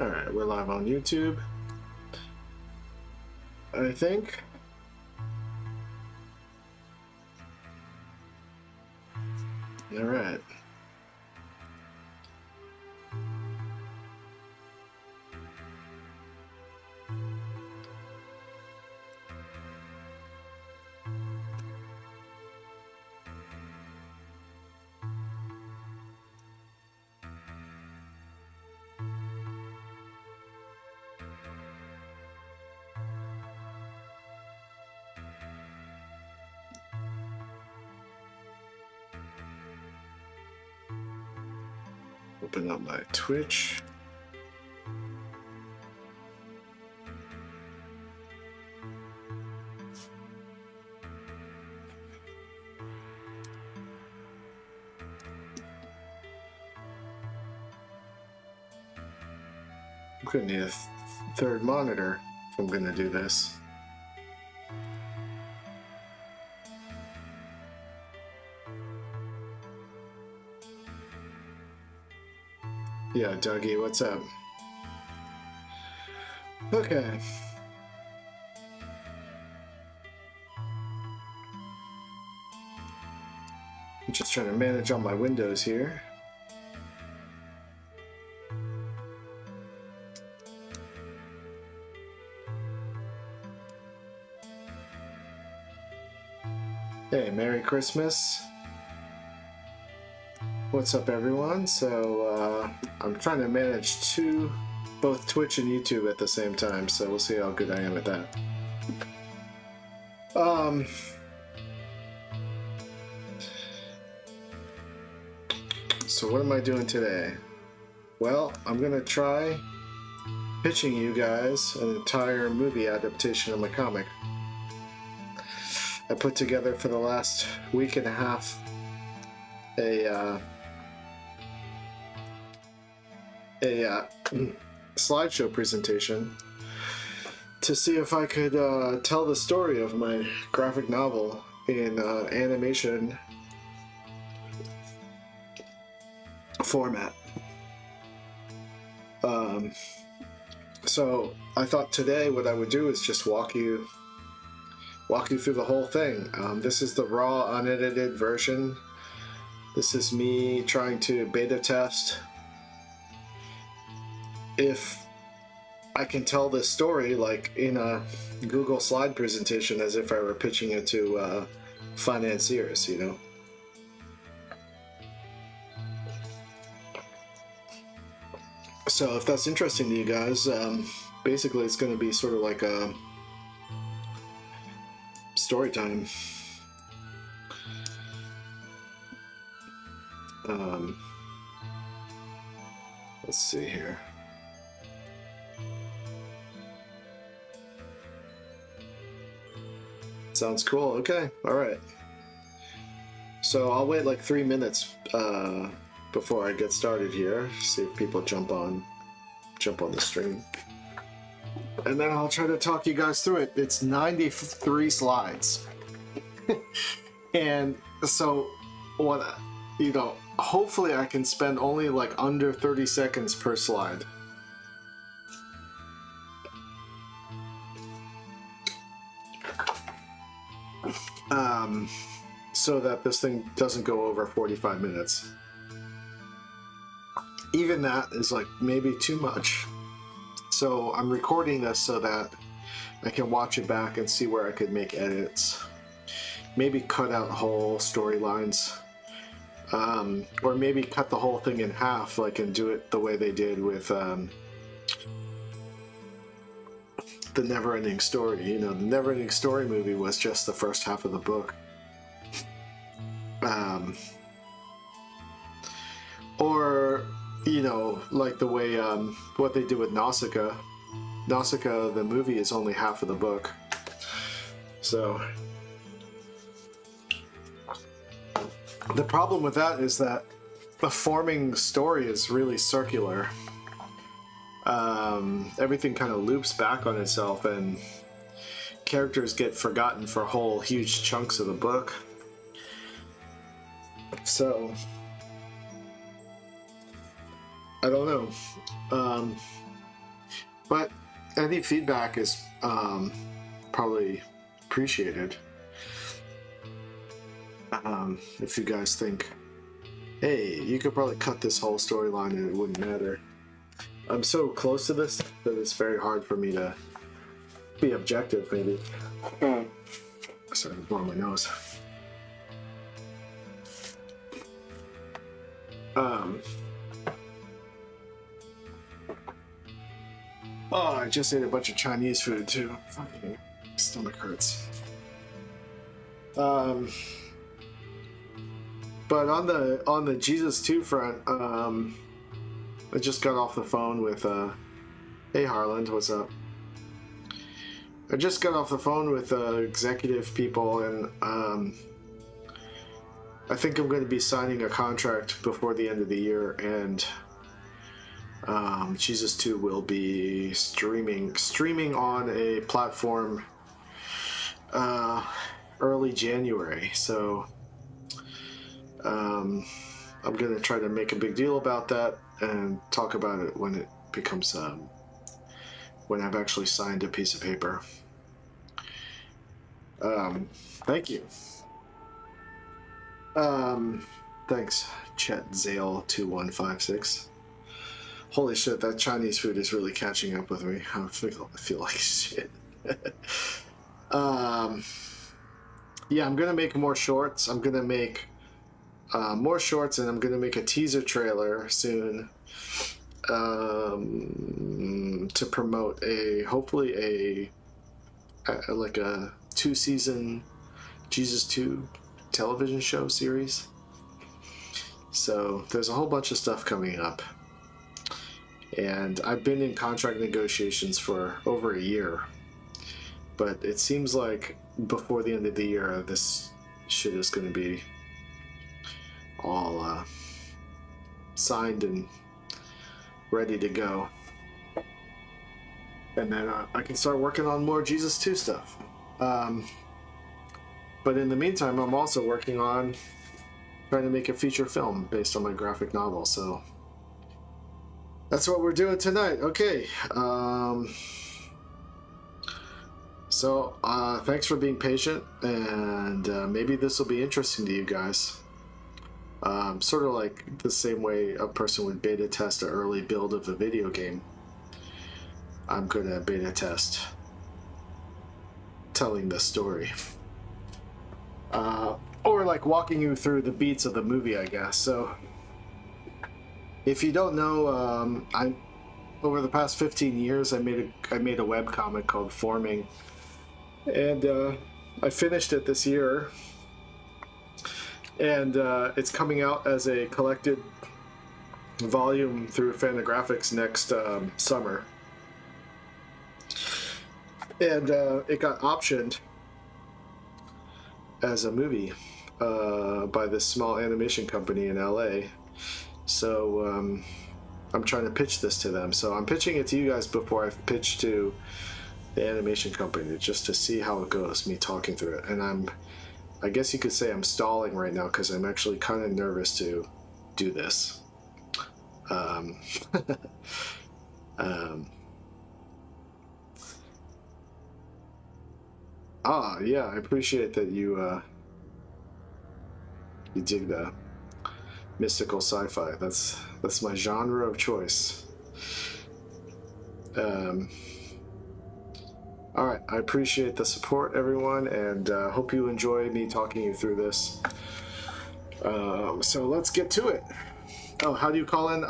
Alright, we're live on YouTube, I think. Alright. Open up my Twitch. I'm gonna need a third monitor if I'm gonna do this. Yeah, Dougie, what's up? Okay. I'm just trying to manage all my windows here. Hey, Merry Christmas. What's up, everyone? So I'm trying to manage both Twitch and YouTube at the same time, so we'll see how good I am at that. So what am I doing today? Well, I'm gonna try pitching you guys an entire movie adaptation of my comic I put together for the last week and a half. A slideshow presentation to see if I could tell the story of my graphic novel in animation format. So I thought today what I would do is just walk you through the whole thing. This is the raw, unedited version. This is me trying to beta test if I can tell this story like in a Google slide presentation as if I were pitching it to financiers, you know. So if that's interesting to you guys, basically it's going to be sort of like a story time. Let's see here. Sounds cool. Okay. All right. So I'll wait like 3 minutes before I get started here. See if people jump on the stream, and then I'll try to talk you guys through it. It's 93 slides, and so what? You know, hopefully I can spend only like under 30 seconds per slide. So that this thing doesn't go over 45 minutes. Even that is like maybe too much. So I'm recording this so that I can watch it back and see where I could make edits. Maybe cut out whole storylines. Or maybe cut the whole thing in half, like, and do it the way they did with the Neverending Story. You know, the Neverending Story movie was just the first half of the book. Or, you know, like the way what they did with Nausicaa. Nausicaa, the movie, is only half of the book. So the problem with that is that the forming story is really circular. Everything kind of loops back on itself, and characters get forgotten for whole huge chunks of the book. So I don't know. But any feedback is probably appreciated. If you guys think, hey, you could probably cut this whole storyline and it wouldn't matter. I'm so close to this that it's very hard for me to be objective, maybe. Sorry, I'm blowing my nose. Oh, I just ate a bunch of Chinese food too. Fucking stomach hurts. But on the Jesus 2 front, I just got off the phone with hey Harland, what's up? I just got off the phone with executive people, and I think I'm going to be signing a contract before the end of the year, and Jesus 2 will be streaming on a platform early January. So I'm going to try to make a big deal about that and talk about it when it becomes when I've actually signed a piece of paper. Thank you. Thanks, Chet Zale 2156. Holy shit, that Chinese food is really catching up with me. I feel like shit. Yeah, I'm gonna make more shorts. I'm gonna make more shorts, and I'm gonna make a teaser trailer soon to promote hopefully a like a 2-season Jesus 2 television show series. So there's a whole bunch of stuff coming up, and I've been in contract negotiations for over a year, but it seems like before the end of the year this shit is going to be all signed and ready to go, and then I can start working on more Jesus 2 stuff. But in the meantime, I'm also working on trying to make a feature film based on my graphic novel, so that's what we're doing tonight. Okay. So thanks for being patient, and maybe this will be interesting to you guys. Sort of like the same way a person would beta test an early build of a video game. I'm gonna beta test telling the story. Or like walking you through the beats of the movie, I guess. So if you don't know, over the past 15 years I made a webcomic called Forming, and I finished it this year, and it's coming out as a collected volume through Fantagraphics next summer, and it got optioned as a movie by this small animation company in LA. So I'm trying to pitch this to them. So I'm pitching it to you guys before I've pitched to the animation company, just to see how it goes, me talking through it. And I guess you could say I'm stalling right now because I'm actually kind of nervous to do this. Yeah, I appreciate that you dig the mystical sci-fi. That's my genre of choice. All right, I appreciate the support, everyone, and hope you enjoy me talking you through this. So let's get to it. Oh, how do you call in?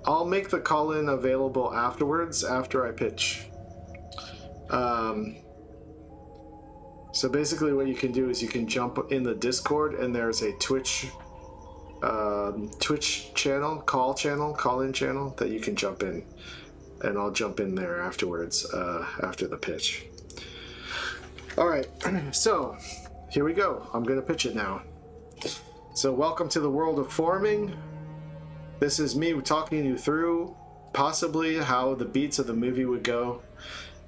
I'll make the call-in available afterwards, after I pitch. So basically what you can do is you can jump in the Discord, and there's a Twitch channel, call-in channel that you can jump in, and I'll jump in there afterwards, after the pitch. All right, so here we go. I'm gonna pitch it now. So welcome to the world of Forming. This is me talking you through possibly how the beats of the movie would go,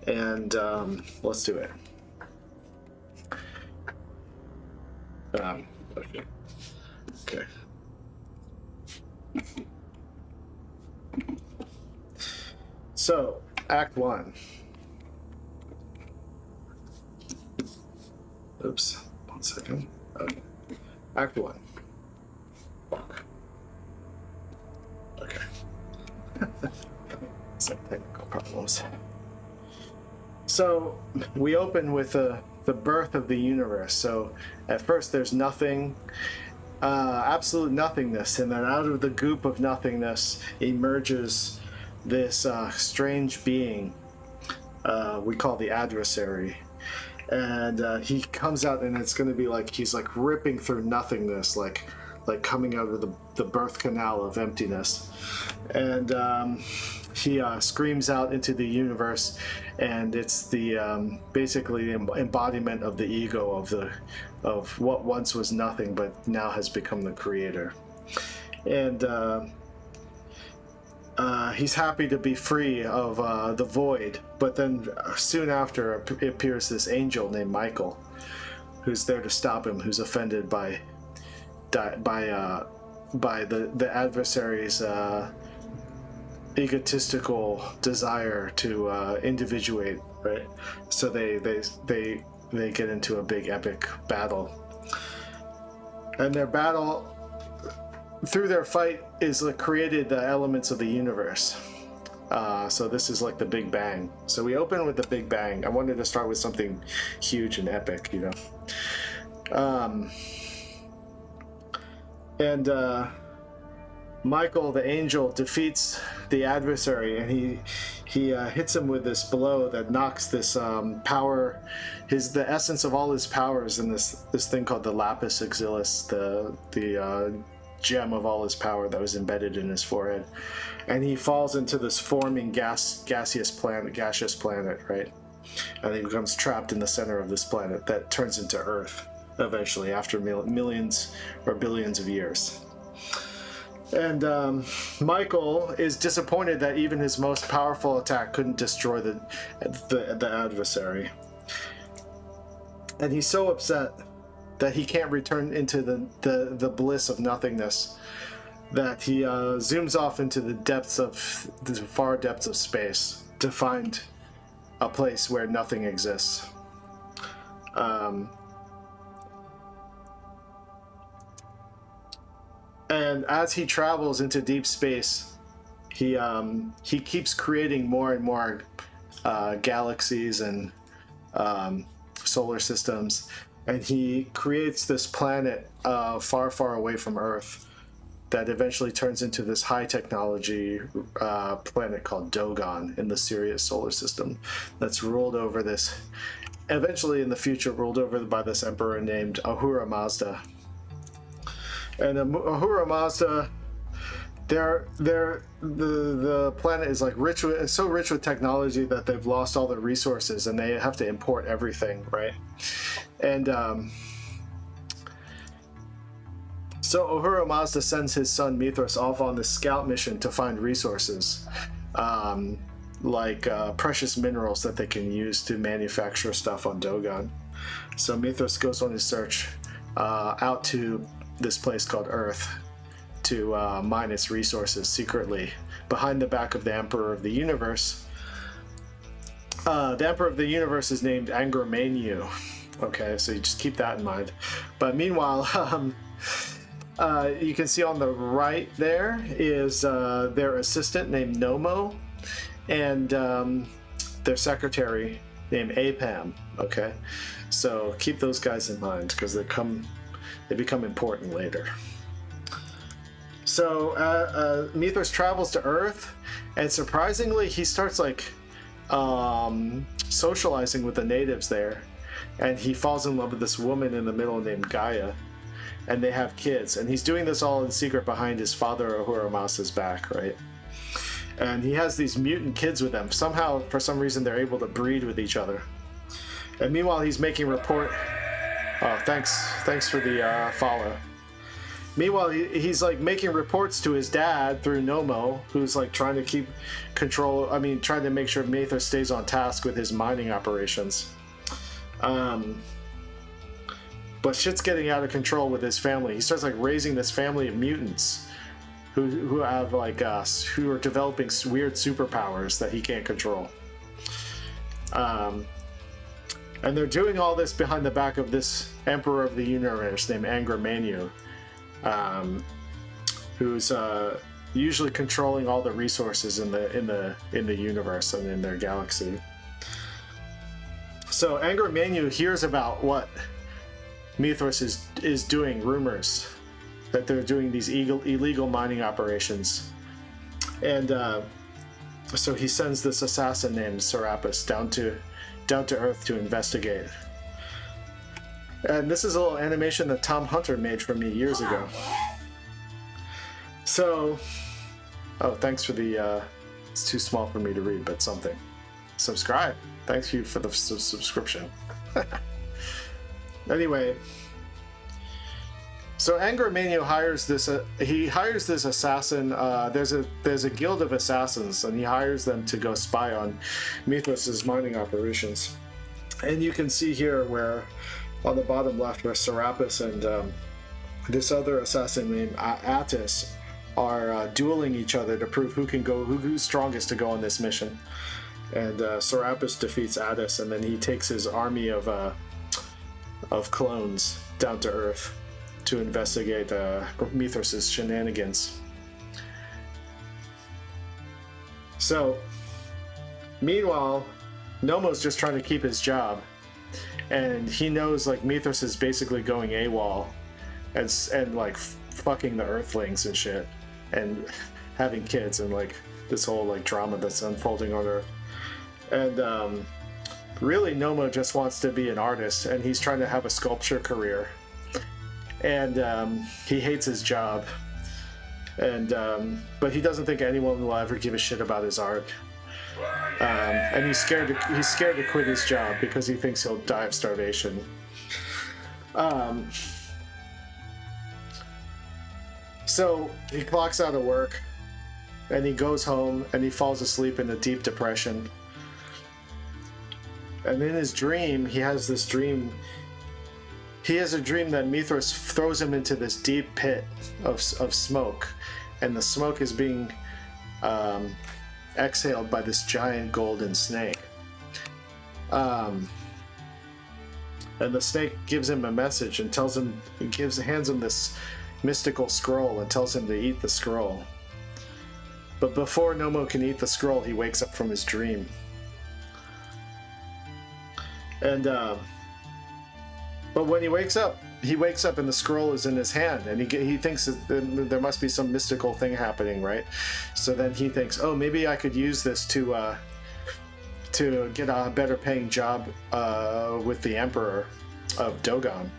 and let's do it. Okay. So Act 1. Oops, 1 second. Okay. Act 1. Fuck. Okay. Some technical problems. So we open with the birth of the universe. So at first there's nothing, absolute nothingness, and then out of the goop of nothingness emerges this strange being we call the adversary. And he comes out, and it's going to be like he's like ripping through nothingness, like coming out of the birth canal of emptiness. And he screams out into the universe, and it's the basically the embodiment of the ego of what once was nothing but now has become the creator. And he's happy to be free of the void, but then soon after appears this angel named Michael, who's there to stop him, who's offended by the adversary's egotistical desire to individuate, right? So they get into a big epic battle, and their battle, through their fight, is created the elements of the universe. So this is like the Big Bang. So we open with the Big Bang. I wanted to start with something huge and epic, you know. And Michael, the angel, defeats the adversary, and he hits him with this blow that knocks this power, the essence of all his powers in this thing called the lapis exilis, the gem of all his power that was embedded in his forehead, and he falls into this forming gaseous planet, right? And he becomes trapped in the center of this planet that turns into Earth eventually after millions or billions of years. And Michael is disappointed that even his most powerful attack couldn't destroy the adversary, and he's so upset that he can't return into the bliss of nothingness, that he zooms off into the far depths of space to find a place where nothing exists. And as he travels into deep space, he keeps creating more and more galaxies and solar systems. And he creates this planet far, far away from Earth that eventually turns into this high technology planet called Dogon in the Sirius solar system, that's ruled over this, eventually in the future ruled over by this emperor named Ahura Mazda. And Ahura Mazda, the planet is like so rich with technology that they've lost all the resources, and they have to import everything, right? And so Ahura Mazda sends his son Mithras off on this scout mission to find resources, like precious minerals that they can use to manufacture stuff on Dogon. So Mithras goes on his search out to this place called Earth to mine its resources secretly behind the back of the Emperor of the Universe. The Emperor of the Universe is named Angramenyu. Okay, so you just keep that in mind. But meanwhile, you can see on the right there is their assistant named Nomo, and their secretary named Apam. Okay, so keep those guys in mind because they become important later. So Mithras travels to Earth, and surprisingly, he starts like socializing with the natives there, and he falls in love with this woman in the middle named Gaia, and they have kids. And he's doing this all in secret behind his father Ahura Mazda's back, right? And he has these mutant kids with them. Somehow, for some reason, they're able to breed with each other. And meanwhile, he's making report. Oh, thanks for the follow. Meanwhile, he's like making reports to his dad through Nomo, who's like trying to keep control. I mean, trying to make sure Mithras stays on task with his mining operations. But shit's getting out of control with his family. He starts like raising this family of mutants who have like who are developing weird superpowers that he can't control. And they're doing all this behind the back of this Emperor of the Universe named Angra Mainyu, who's usually controlling all the resources in the universe and in their galaxy. So Angra Mainyu hears about what Mithras is doing, rumors that they're doing these illegal mining operations, and so he sends this assassin named Serapis down to Earth to investigate. And this is a little animation that Tom Hunter made for me years ago. So, oh, thanks for the, it's too small for me to read, but something. Subscribe. Thanks you for the subscription. Anyway, so Angra Mainyu hires this, he hires this assassin, there's a guild of assassins, and he hires them to go spy on Mithras's mining operations. And you can see here where, on the bottom left, where Serapis and this other assassin named Attis are dueling each other to prove who's strongest to go on this mission. And Serapis defeats Attis, and then he takes his army of clones down to Earth to investigate Mithras's shenanigans. So, meanwhile, Nomo's just trying to keep his job, and he knows like Mithras is basically going AWOL and like fucking the Earthlings and shit, and having kids, and like this whole like drama that's unfolding on Earth. And really, Nomo just wants to be an artist, and he's trying to have a sculpture career. And he hates his job, and but he doesn't think anyone will ever give a shit about his art. And he's scared to quit his job because he thinks he'll die of starvation. So he clocks out of work, and he goes home, and he falls asleep in a deep depression. And in his dream, he has a dream that Mithras throws him into this deep pit of smoke, and the smoke is being exhaled by this giant golden snake. And the snake gives him a message and hands him this mystical scroll and tells him to eat the scroll. But before Nomo can eat the scroll, he wakes up from his dream. And but when he wakes up and the scroll is in his hand, and he thinks that there must be some mystical thing happening, right? So then he thinks, oh, maybe I could use this to get a better paying job with the Emperor of Dogon.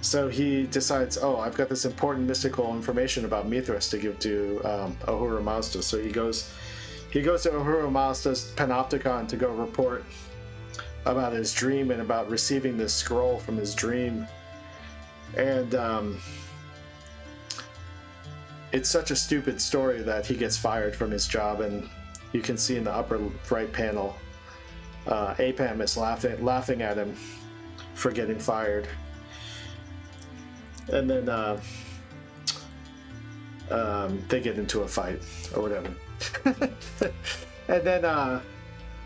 So he decides, oh, I've got this important mystical information about Mithras to give to Ahura Mazda. So he goes to Ahura Mazda's Panopticon to go report about his dream and about receiving this scroll from his dream. And it's such a stupid story that he gets fired from his job, and you can see in the upper right panel, Apam is laughing at him for getting fired. And then they get into a fight or whatever. And then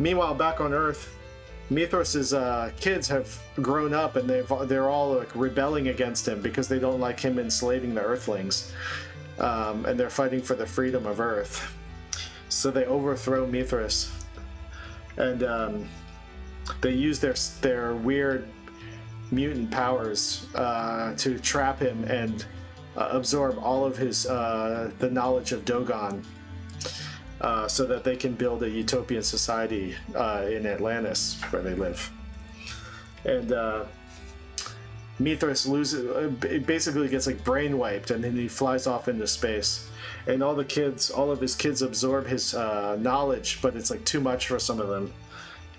meanwhile, back on Earth, Mithras's kids have grown up, and they're all like rebelling against him because they don't like him enslaving the Earthlings, and they're fighting for the freedom of Earth. So they overthrow Mithras, and they use their weird mutant powers to trap him and absorb all of his the knowledge of Dogon. So that they can build a utopian society in Atlantis, where they live. And Mithras basically gets like brain wiped, and then he flies off into space. And all of his kids absorb his knowledge, but it's like too much for some of them.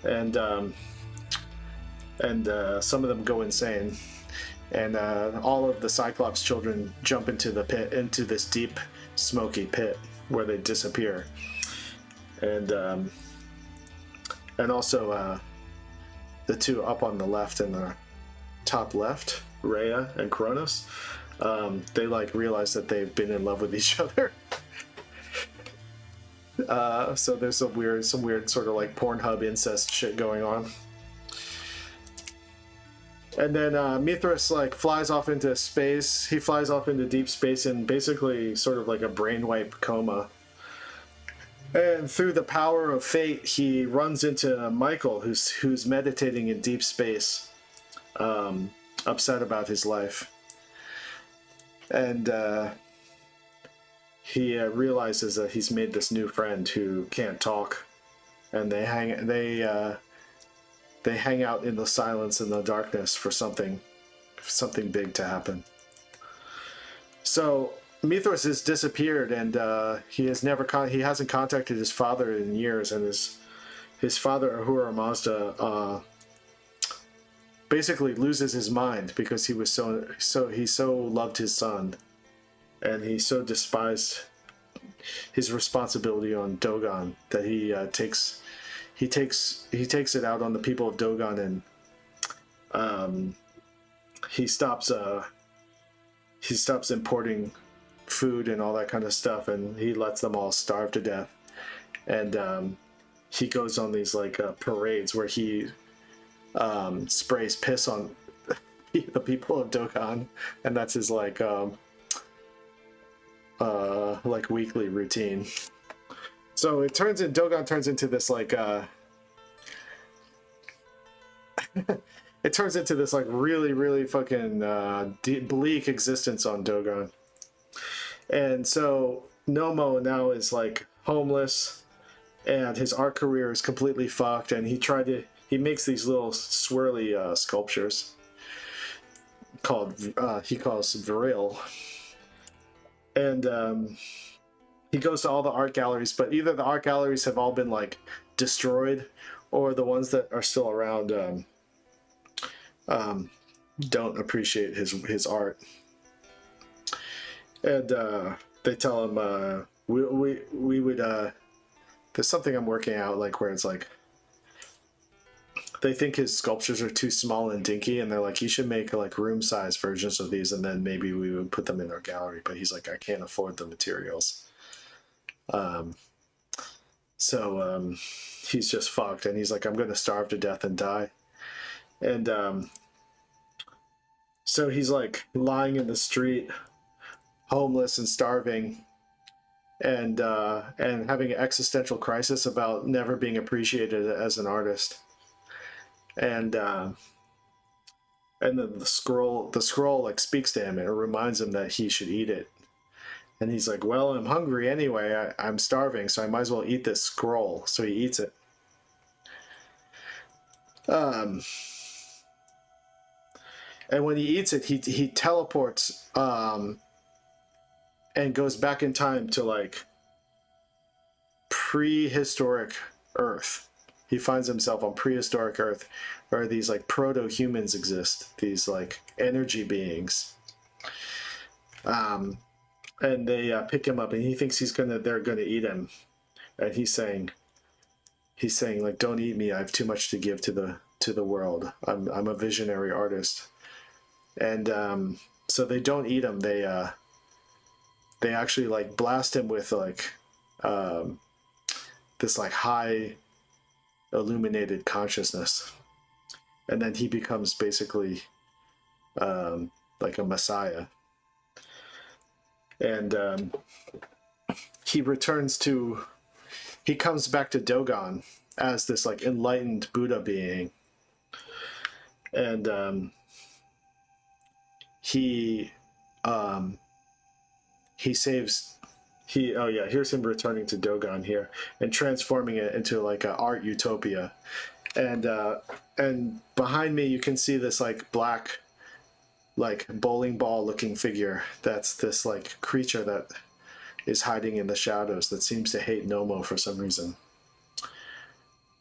And some of them go insane. And all of the Cyclops children jump into the pit, into this deep, smoky pit, where they disappear. And also the two up on the left and the top left, Rhea and Kronos, they like realize that they've been in love with each other. So there's some weird sort of like Pornhub incest shit going on. And then Mithras like flies off into space. He flies off into deep space in basically sort of like a brainwipe coma. And through the power of fate, he runs into Michael, who's meditating in deep space, upset about his life. And he realizes that he's made this new friend who can't talk, and they hang out in the silence and the darkness for something big to happen. So Mithras has disappeared, and he hasn't contacted his father in years, and his father Ahura Mazda basically loses his mind because he so loved his son, and he so despised his responsibility on Dogon that he takes it out on the people of Dogon, and he stops importing food and all that kind of stuff, and he lets them all starve to death. And he goes on these like parades where he sprays piss on the people of Dogon, and that's his like weekly routine. So Dogon turns into this like it turns into this like really fucking bleak existence on Dogon. And so Nomo now is like homeless, and his art career is completely fucked, and he makes these little swirly sculptures called he calls Viril. And he goes to all the art galleries, but either the art galleries have all been like destroyed, or the ones that are still around don't appreciate his art. And they tell him we would there's something I'm working out like where it's like they think his sculptures are too small and dinky, and they're like, you should make like room size versions of these, and then maybe we would put them in our gallery. But he's like, I can't afford the materials. So he's just fucked, and he's like, I'm gonna starve to death and die. And so he's like lying in the street, homeless and starving, and having an existential crisis about never being appreciated as an artist. And then the scroll like speaks to him, and it reminds him that he should eat it. And he's like, well, I'm hungry anyway. I'm starving, so I might as well eat this scroll. So he eats it. And when he eats it, he teleports and goes back in time to like prehistoric Earth. He finds himself on prehistoric Earth, where these like proto-humans exist, these like energy beings. And they pick him up, and he thinks they're gonna eat him. And he's saying like, don't eat me. I have too much to give to the world. I'm a visionary artist. And so they don't eat him. They actually like blast him with like this like high illuminated consciousness, and then he becomes basically like a messiah. And he comes back to Dogon as this like enlightened Buddha being. And here's him returning to Dogon here and transforming it into like an art utopia. And behind me you can see this like black like bowling ball looking figure. That's this like creature that is hiding in the shadows that seems to hate Nomo for some reason.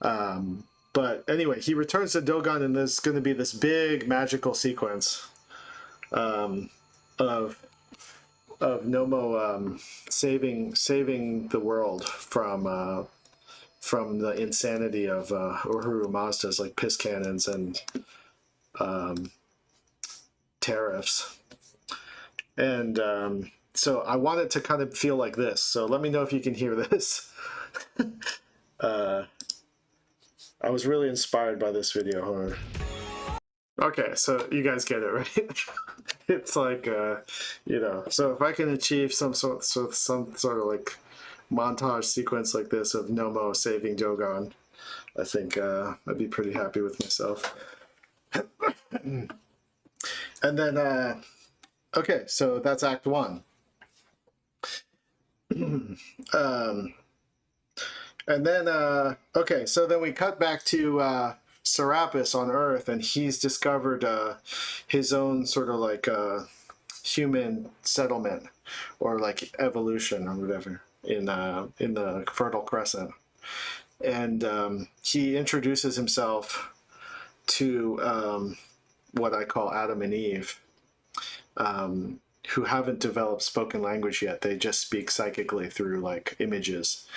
But anyway, he returns to Dogon, and there's going to be this big magical sequence of Nomo saving the world from the insanity of Uhuru Mazda's like piss cannons and tariffs. And So I want it to kind of feel like this. So let me know if you can hear this. uh, I was really inspired by this video. Hold on. Okay, so you guys get it, right? It's like, you know, so if I can achieve some sort of like montage sequence like this of Nomo saving Jogan, I think I'd be pretty happy with myself. And then, okay, so that's Act 1. And then, okay, so then we cut back to Serapis on Earth, and he's discovered his own sort of like human settlement or like evolution or whatever in the Fertile Crescent. And he introduces himself to what I call Adam and Eve, who haven't developed spoken language yet. They just speak psychically through like images.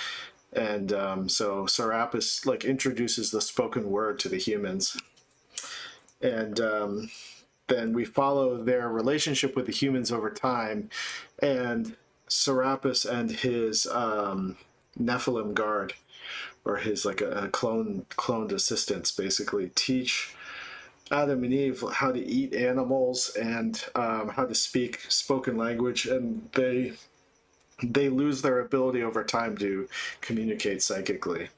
And so Serapis like introduces the spoken word to the humans. And then we follow their relationship with the humans over time. And Serapis and his Nephilim guard, or his like a cloned assistants, basically teach Adam and Eve how to eat animals and how to speak spoken language, and they lose their ability over time to communicate psychically,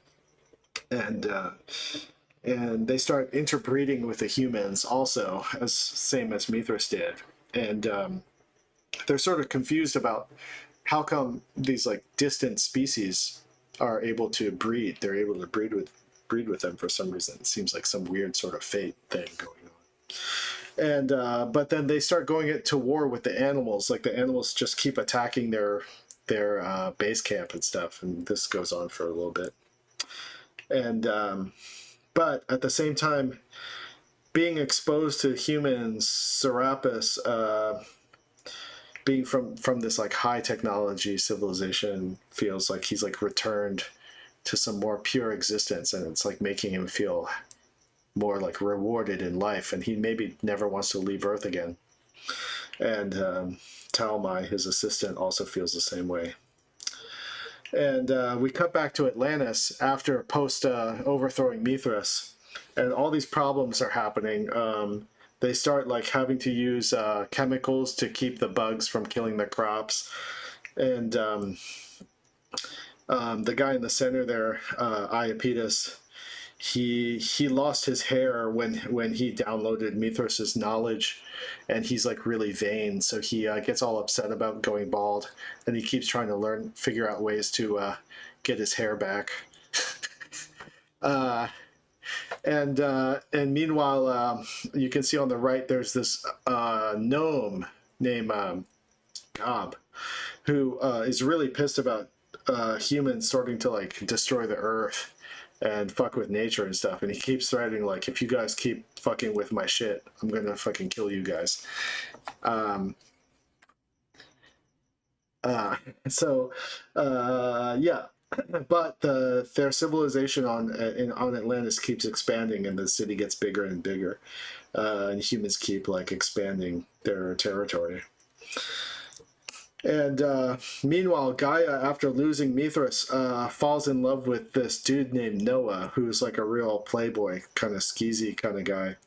and they start interbreeding with the humans also, as same as Mithras did, and they're sort of confused about how come these like distant species are able to breed. They're able to breed with them for some reason. It seems like some weird sort of fate thing going on. And but then they start going to war with the animals. Like the animals just keep attacking their base camp and stuff, and this goes on for a little bit. And but at the same time, being exposed to humans, Serapis, being from this like high technology civilization, feels like he's like returned to some more pure existence, and it's like making him feel more like rewarded in life, and he maybe never wants to leave Earth again. And Talmai, his assistant, also feels the same way. And we cut back to Atlantis after post overthrowing Mithras, and all these problems are happening. They start like having to use chemicals to keep the bugs from killing the crops, and the guy in the center there, Iapetus, he lost his hair when he downloaded Mithras's knowledge, and he's like really vain, so he gets all upset about going bald, and he keeps trying to figure out ways to get his hair back. And meanwhile, you can see on the right there's this gnome named Gob, who is really pissed about humans starting to like destroy the Earth and fuck with nature and stuff, and he keeps threatening like, if you guys keep fucking with my shit, I'm gonna fucking kill you guys. Yeah. But their civilization on Atlantis keeps expanding, and the city gets bigger and bigger, and humans keep like expanding their territory. And meanwhile, Gaia, after losing Mithras, falls in love with this dude named Noah, who's like a real playboy, kind of skeezy kind of guy.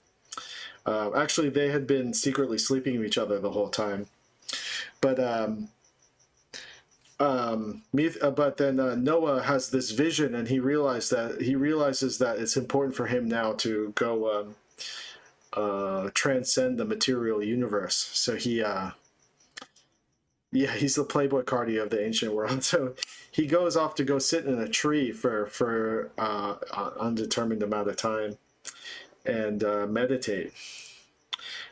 Actually, they had been secretly sleeping with each other the whole time. But then Noah has this vision, and he realizes that it's important for him now to go transcend the material universe. So he's the Playboy Cardi of the ancient world. So he goes off to go sit in a tree for an undetermined amount of time and meditate.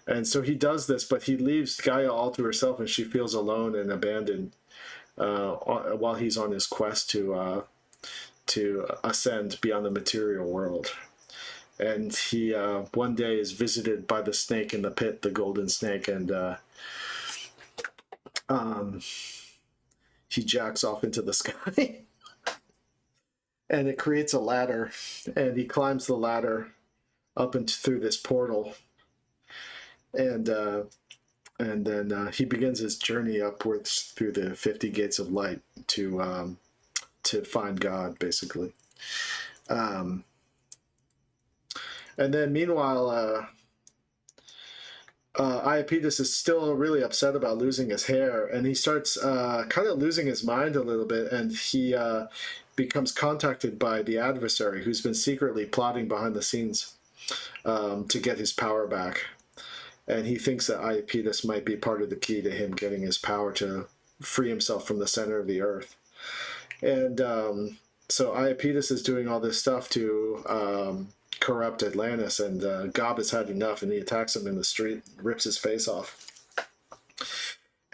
And so he does this, but he leaves Gaia all to herself, and she feels alone and abandoned while he's on his quest to ascend beyond the material world. And he one day is visited by the snake in the pit, the golden snake, and he jacks off into the sky. And it creates a ladder, and he climbs the ladder up and through this portal. And and then he begins his journey upwards through the 50 gates of light to find God, basically. Um, and then meanwhile, Iapetus is still really upset about losing his hair, and he starts kind of losing his mind a little bit, and he becomes contacted by the adversary, who's been secretly plotting behind the scenes to get his power back. And he thinks that Iapetus might be part of the key to him getting his power to free himself from the center of the earth. And so Iapetus is doing all this stuff to corrupt Atlantis, and Gob has had enough, and he attacks him in the street, rips his face off.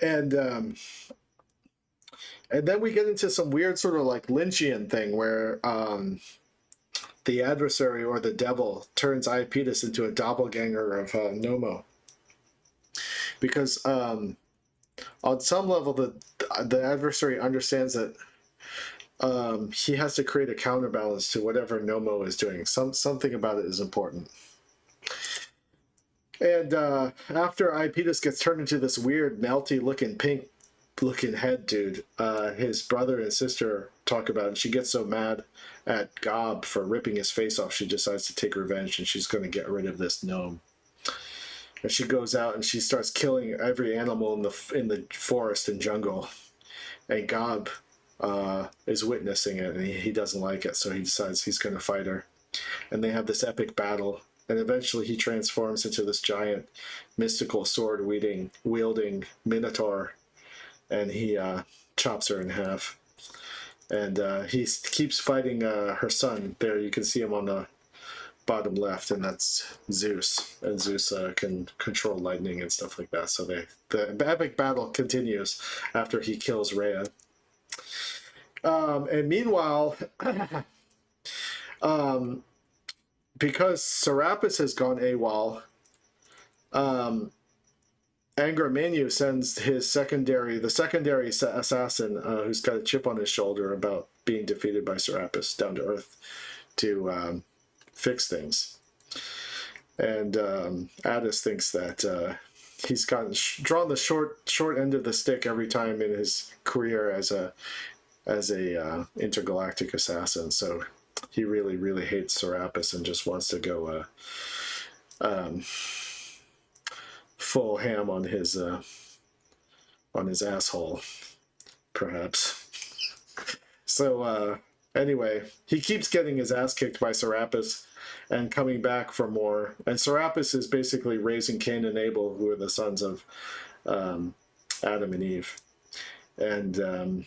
And then we get into some weird sort of like Lynchian thing where the adversary, or the devil, turns Iapetus into a doppelganger of Nomo. Because on some level, the adversary understands that he has to create a counterbalance to whatever Nomo is doing. Something about it is important. And after Iapetus gets turned into this weird, melty-looking, pink-looking head dude, his brother and sister talk about it, and she gets so mad at Gob for ripping his face off, she decides to take revenge, and she's going to get rid of this gnome. And she goes out and she starts killing every animal in the forest and jungle. And Gob is witnessing it, and he doesn't like it, so he decides he's going to fight her. And they have this epic battle, and eventually he transforms into this giant, mystical sword-wielding minotaur, and he chops her in half. And he keeps fighting her son. There you can see him on the bottom left, and that's Zeus. And Zeus can control lightning and stuff like that. So the epic battle continues after he kills Rhea. And meanwhile, because Serapis has gone AWOL, Angramenu sends the secondary assassin, who's got a chip on his shoulder about being defeated by Serapis, down to Earth to fix things. And Attis thinks that he's drawn the short end of the stick every time in his career as a intergalactic assassin. So he really, really hates Serapis and just wants to go full ham on his asshole, perhaps. So anyway, he keeps getting his ass kicked by Serapis and coming back for more. And Serapis is basically raising Cain and Abel, who are the sons of Adam and Eve. And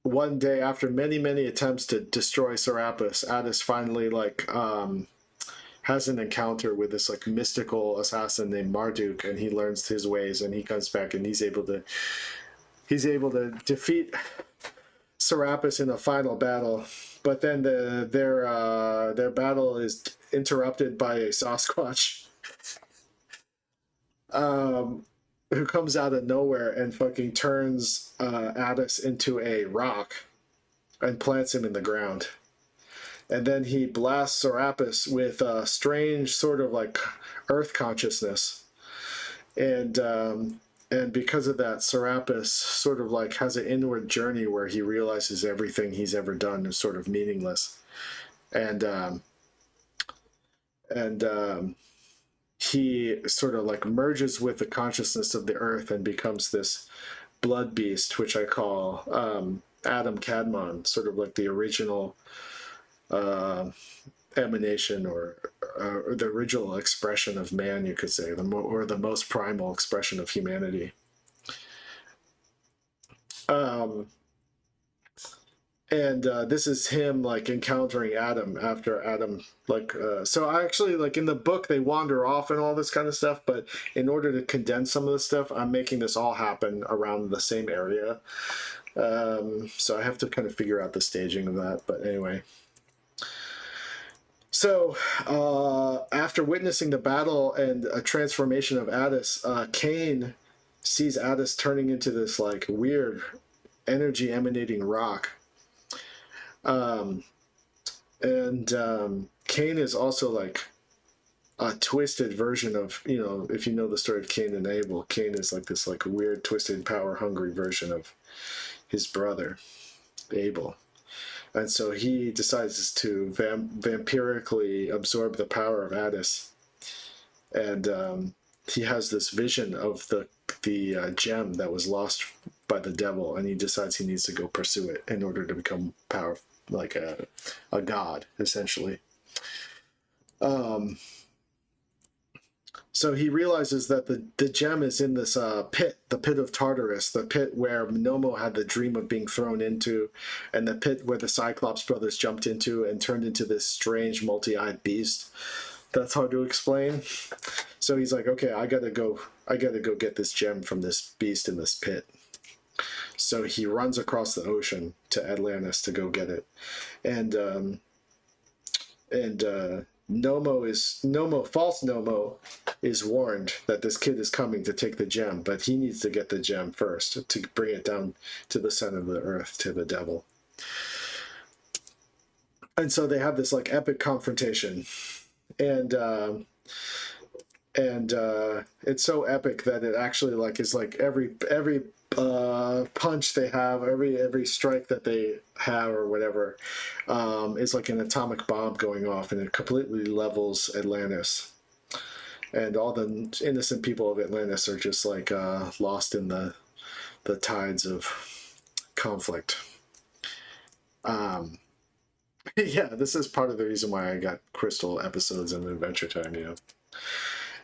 one day, after many, many attempts to destroy Serapis, Attis finally has an encounter with this mystical assassin named Marduk, and he learns his ways, and he comes back, and he's able to defeat Serapis in a final battle. But then their battle is interrupted by a Sasquatch who comes out of nowhere and fucking turns Attis into a rock and plants him in the ground. And then he blasts Serapis with a strange sort of earth consciousness. And because of that, Serapis sort of has an inward journey where he realizes everything he's ever done is sort of meaningless. And he sort of merges with the consciousness of the earth and becomes this blood beast, which I call Adam Kadmon, sort of like the original emanation or the original expression of man, you could say, or the most primal expression of humanity. And this is him encountering Adam after Adam so I actually in the book they wander off and all this kind of stuff, but in order to condense some of the stuff, I'm making this all happen around the same area. So I have to kind of figure out the staging of that, but anyway. So after witnessing the battle and a transformation of Attis, Cain sees Attis turning into this weird energy emanating rock. Cain is also a twisted version of, you know, if you know the story of Cain and Abel, Cain is like this like weird, twisted, power hungry version of his brother Abel. And so he decides to vampirically absorb the power of Attis, and he has this vision of the gem that was lost by the devil, and he decides he needs to go pursue it in order to become powerful, like a god, essentially. So he realizes that the gem is in this pit, the pit of Tartarus, the pit where Nomo had the dream of being thrown into, and the pit where the Cyclops brothers jumped into and turned into this strange multi-eyed beast. That's hard to explain. So he's like, okay, I gotta go get this gem from this beast in this pit. So he runs across the ocean to Atlantis to go get it. And false Nomo is warned that this kid is coming to take the gem, but he needs to get the gem first to bring it down to the center of the earth, to the devil. And so they have this like epic confrontation, and it's so epic that it actually like is like every punch they have, every strike that they have or whatever, is like an atomic bomb going off, and it completely levels Atlantis, and all the innocent people of Atlantis are just like lost in the tides of conflict. Yeah, this is part of the reason why I got Crystal episodes in Adventure Time, you know.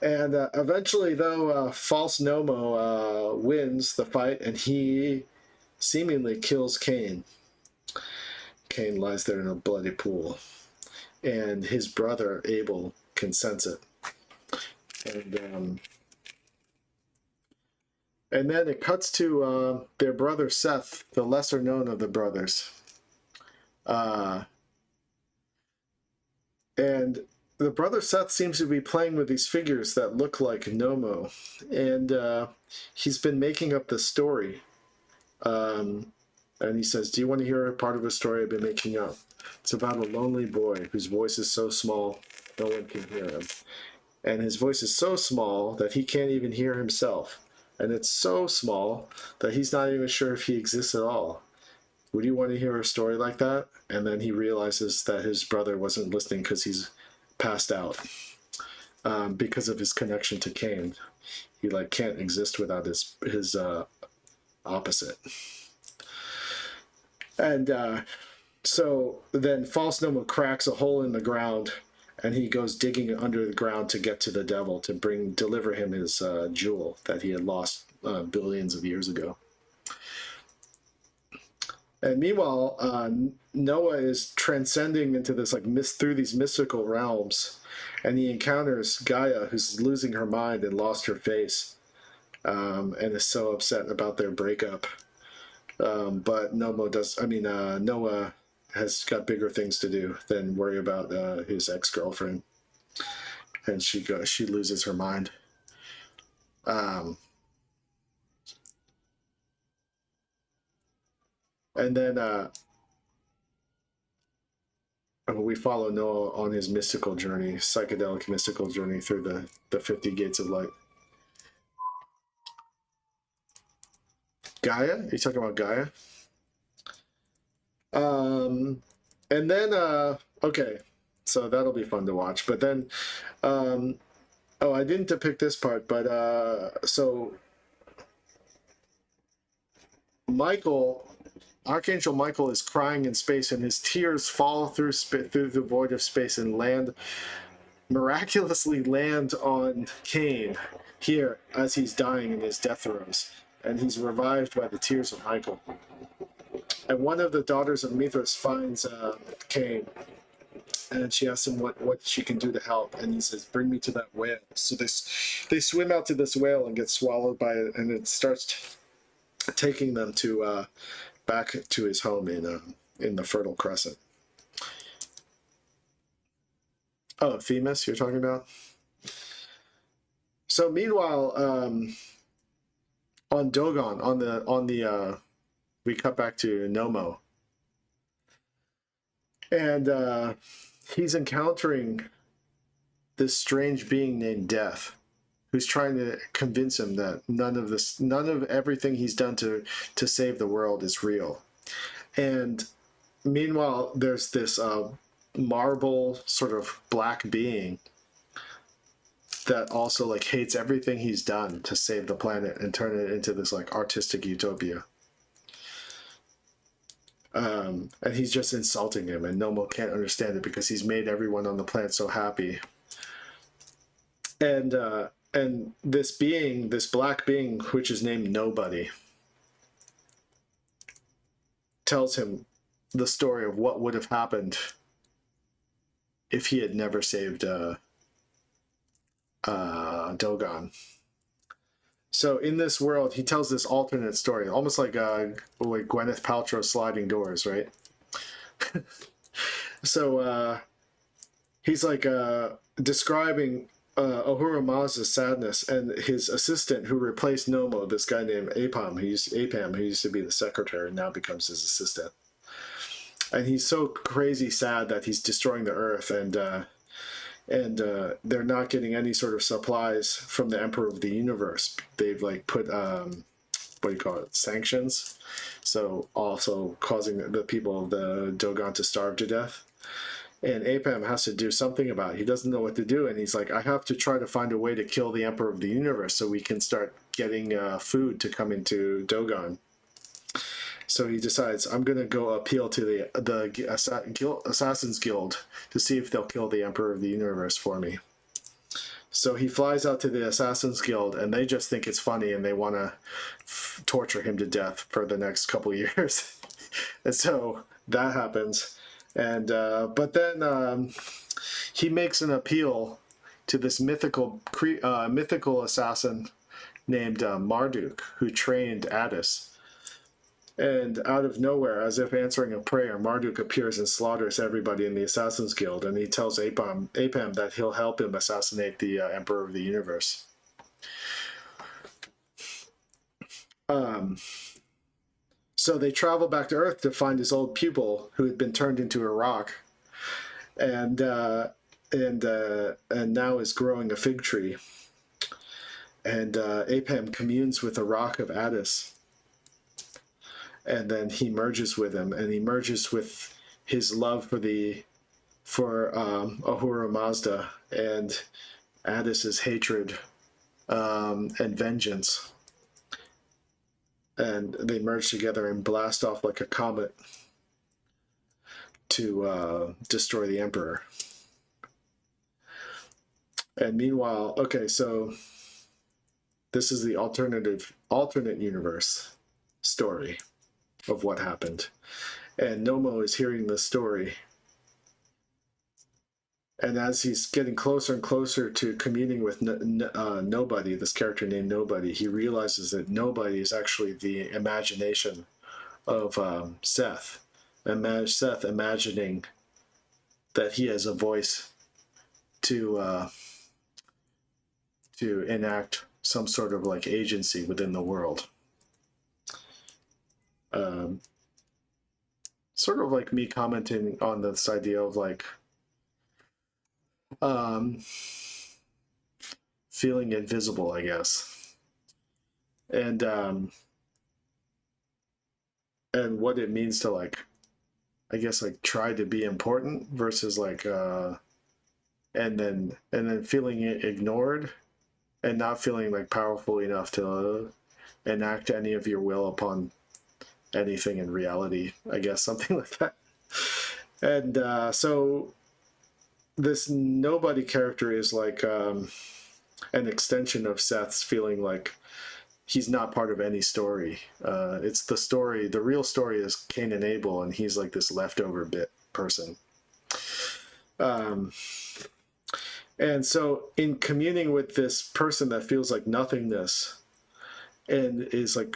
And eventually, though, false Nomo wins the fight, and he seemingly kills Cain. Cain lies there in a bloody pool, and his brother Abel can sense it. And then it cuts to their brother Seth, the lesser known of the brothers. And the brother Seth seems to be playing with these figures that look like Nomo, and he's been making up the story. And he says, "Do you want to hear a part of a story I've been making up? It's about a lonely boy whose voice is so small no one can hear him. And his voice is so small that he can't even hear himself. And it's so small that he's not even sure if he exists at all. Would you want to hear a story like that?" And then he realizes that his brother wasn't listening because he's passed out, because of his connection to Cain. He like can't exist without his opposite. And so then false Nomo cracks a hole in the ground, and he goes digging under the ground to get to the devil to deliver him his jewel that he had lost billions of years ago. And meanwhile, Noah is transcending into this through these mystical realms, and he encounters Gaia, who's losing her mind and lost her face, and is so upset about their breakup. But Noah has got bigger things to do than worry about his ex-girlfriend, and she loses her mind. And then we follow Noah on his mystical journey, psychedelic mystical journey through the 50 gates of light. Gaia? Are you talking about Gaia? And then, okay, so that'll be fun to watch. But then, oh, I didn't depict this part, but so Archangel Michael is crying in space, and his tears fall through the void of space and miraculously land on Cain here as he's dying in his death throes, and he's revived by the tears of Michael. And one of the daughters of Mithras finds Cain, and she asks him what she can do to help, and he says, "Bring me to that whale." So they swim out to this whale and get swallowed by it, and it starts taking them to back to his home in the Fertile Crescent. Oh, Themis, you're talking about? So meanwhile, on Dogon, on the we cut back to Nomo, and he's encountering this strange being named Death, who's trying to convince him that none of everything he's done to save the world is real. And meanwhile, there's this marble sort of black being that also like hates everything he's done to save the planet and turn it into this like artistic utopia. And he's just insulting him, and Nomo can't understand it because he's made everyone on the planet so happy. And this being, this black being, which is named Nobody, tells him the story of what would have happened if he had never saved Dogon. So in this world, he tells this alternate story, almost like Gwyneth Paltrow's Sliding Doors, right? So he's like describing Ahura Mazda's sadness, and his assistant who replaced Nomo, this guy named Apam, who used to be the secretary and now becomes his assistant. And he's so crazy sad that he's destroying the earth, and they're not getting any sort of supplies from the Emperor of the Universe. They've like put sanctions, so also causing the people of the Dogon to starve to death. And Apam has to do something about it. He doesn't know what to do, and he's like, I have to try to find a way to kill the Emperor of the Universe so we can start getting food to come into Dogon. So he decides, I'm going to go appeal to the Assassin's Guild to see if they'll kill the Emperor of the Universe for me. So he flies out to the Assassin's Guild, and they just think it's funny, and they want to torture him to death for the next couple years. And so that happens. And but then he makes an appeal to this mythical assassin named Marduk, who trained Addis. And out of nowhere, as if answering a prayer, Marduk appears and slaughters everybody in the Assassin's Guild, and he tells Apam that he'll help him assassinate the Emperor of the Universe. So they travel back to Earth to find his old pupil, who had been turned into a rock, and now is growing a fig tree. And Apam communes with the rock of Addis. And then he merges with him, and he merges with his love for Ahura Mazda and Addis's hatred and vengeance. And they merge together and blast off like a comet to destroy the Emperor. And meanwhile, okay, so this is the alternate universe story of what happened. And Nomo is hearing this story. And as he's getting closer and closer to communing with Nobody, this character named Nobody, he realizes that Nobody is actually the imagination of Seth. Seth imagining that he has a voice to enact some sort of like agency within the world. Sort of like me commenting on this idea of like feeling invisible, I guess, and what it means to like, I guess like try to be important versus like and then feeling ignored and not feeling like powerful enough to enact any of your will upon anything in reality, I guess, something like that. And so this Nobody character is like an extension of Seth's feeling like he's not part of any story. It's the story, the real story is Cain and Abel, and he's like this leftover bit person. And so in communing with this person that feels like nothingness and is like,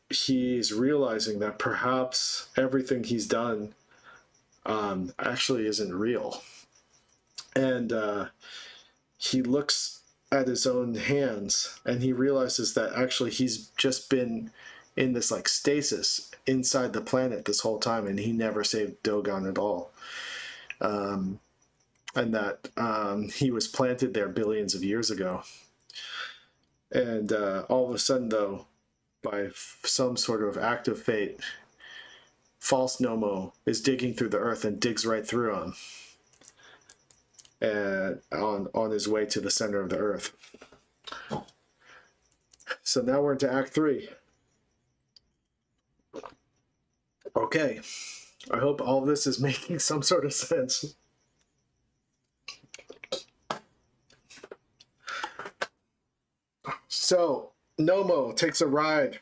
he's realizing that perhaps everything he's done actually isn't real. And he looks at his own hands and he realizes that actually he's just been in this like stasis inside the planet this whole time, and he never saved Dogon at all. and that he was planted there billions of years ago. And all of a sudden, though, by some sort of act of fate, false Nomo is digging through the earth and digs right through him, and on his way to the center of the earth. So now we're into Act 3. Okay, I hope all of this is making some sort of sense. So Nomo takes a ride,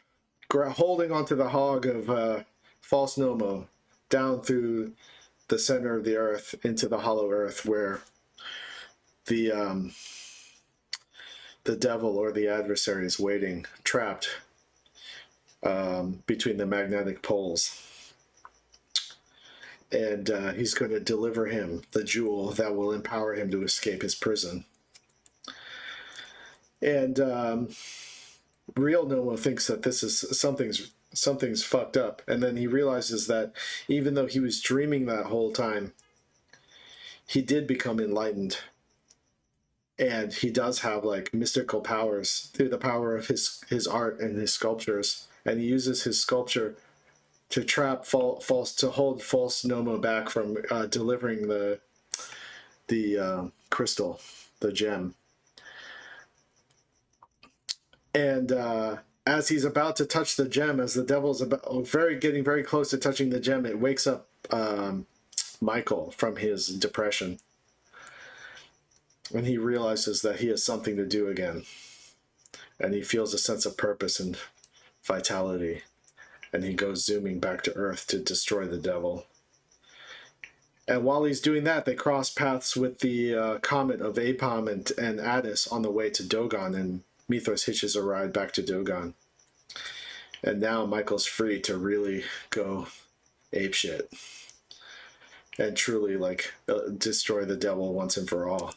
holding onto the hog of false Nomo, down through the center of the earth into the hollow earth, where the devil or the adversary is waiting, trapped between the magnetic poles. And he's going to deliver him the jewel that will empower him to escape his prison. And real Nomo thinks that this is something's fucked up, and then he realizes that even though he was dreaming that whole time, he did become enlightened, and he does have like mystical powers through the power of his art and his sculptures, and he uses his sculpture to trap hold false Nomo back from delivering the crystal, the gem. And as he's about to touch the gem, as the devil's getting very close to touching the gem, it wakes up Michael from his depression, and he realizes that he has something to do again, and he feels a sense of purpose and vitality, and he goes zooming back to Earth to destroy the devil. And while he's doing that, they cross paths with the comet of Apom and Attis on the way to Dogon, and Mithras hitches a ride back to Dogon. And now Michael's free to really go apeshit and truly destroy the devil once and for all.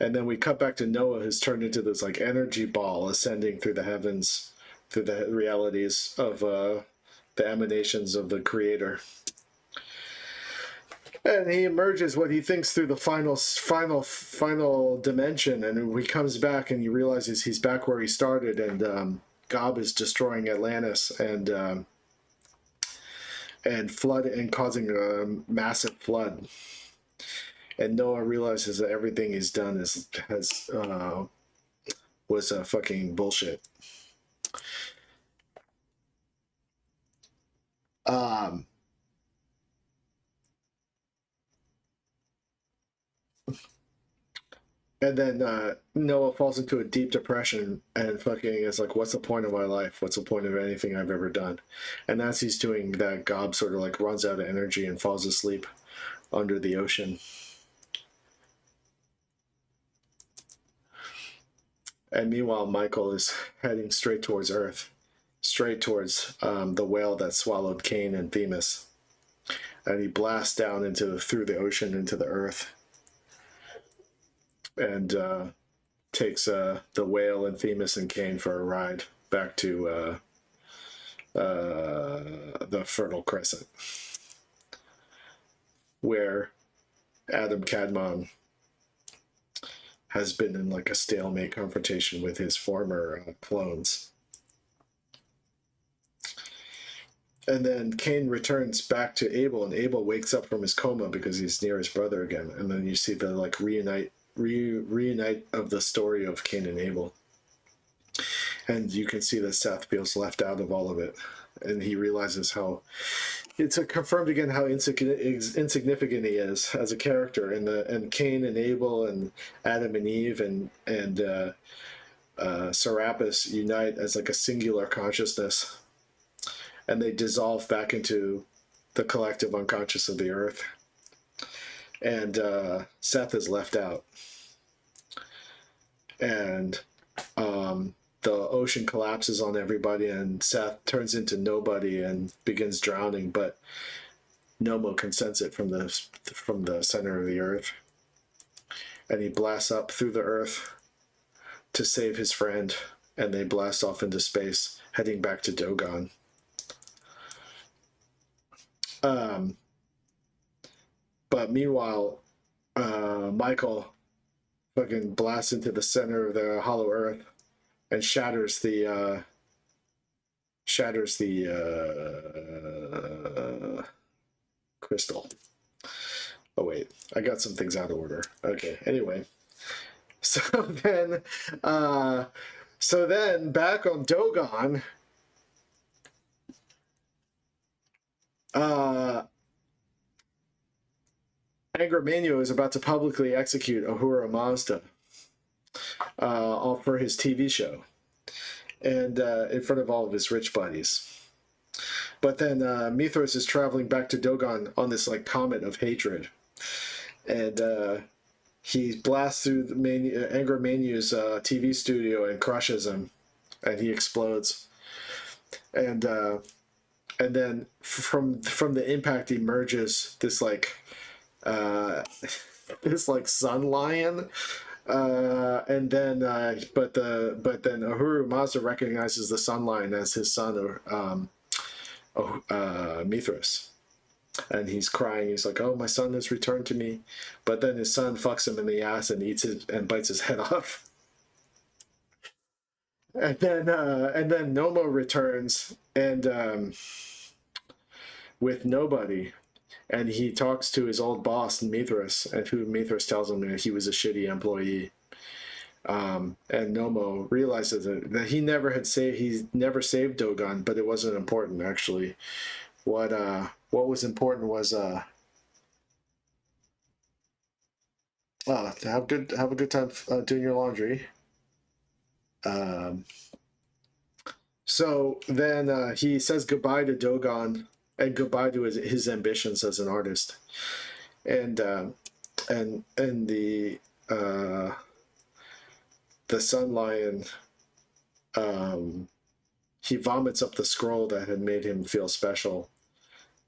And then we cut back to Noah, who's turned into this like energy ball ascending through the heavens, through the realities of the emanations of the Creator. And he emerges what he thinks through the final dimension, and he comes back and he realizes he's back where he started, and Gob is destroying Atlantis and flood and causing a massive flood. And Noah realizes that everything he's done was a fucking bullshit. And then Noah falls into a deep depression and fucking is like, what's the point of my life? What's the point of anything I've ever done? And as he's doing that, Gob sort of like runs out of energy and falls asleep under the ocean. And meanwhile, Michael is heading straight towards Earth, straight towards the whale that swallowed Cain and Themis. And he blasts down through the ocean into the Earth, and takes the whale and Themis and Cain for a ride back to the Fertile Crescent, where Adam Kadmon has been in like a stalemate confrontation with his former clones. And then Cain returns back to Abel, and Abel wakes up from his coma because he's near his brother again. And then you see the like reunite of the story of Cain and Abel. And you can see that Seth feels left out of all of it. And he realizes how it's confirmed again how insignificant he is as a character. And Cain and Abel and Adam and Eve and Serapis unite as like a singular consciousness. And they dissolve back into the collective unconscious of the earth. And Seth is left out. And the ocean collapses on everybody, and Seth turns into nobody and begins drowning, but Nomo can sense it from the center of the earth. And he blasts up through the earth to save his friend, and they blast off into space, heading back to Dogon. But meanwhile, Michael fucking blasts into the center of the Hollow Earth and shatters the crystal. Oh wait, I got some things out of order. Okay, anyway. So then back on Dogon, Angramaniu is about to publicly execute Ahura Mazda for his TV show, and in front of all of his rich buddies. But then Mithras is traveling back to Dogon on this like comet of hatred, and he blasts through Angramaniu's TV studio and crushes him, and he explodes. And then from the impact emerges this like sun lion, and then but then Ahura Mazda recognizes the sun lion as his son, Mithras. And he's crying. He's like, "Oh, my son has returned to me," but then his son fucks him in the ass and eats it and bites his head off. And then Nomo returns and with nobody, and he talks to his old boss Mithras, and who Mithras tells him that he was a shitty employee. And Nomo realizes that he never saved Dogon, but it wasn't important actually. What was important was to have a good time doing your laundry. So then he says goodbye to Dogon and goodbye to his ambitions as an artist, and the Sun Lion, he vomits up the scroll that had made him feel special.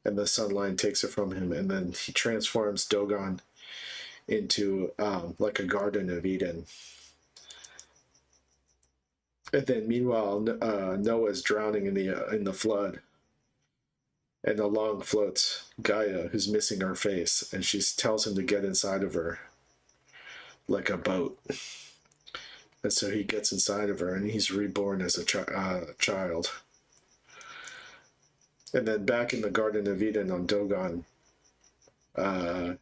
And the Sun Lion takes it from him, and then he transforms Dogon into like a Garden of Eden. And then, meanwhile, Noah's drowning in the flood, and along floats Gaia, who's missing her face, and she tells him to get inside of her, like a boat. And so he gets inside of her, and he's reborn as a child. And then back in the Garden of Eden on Dogon, Nomo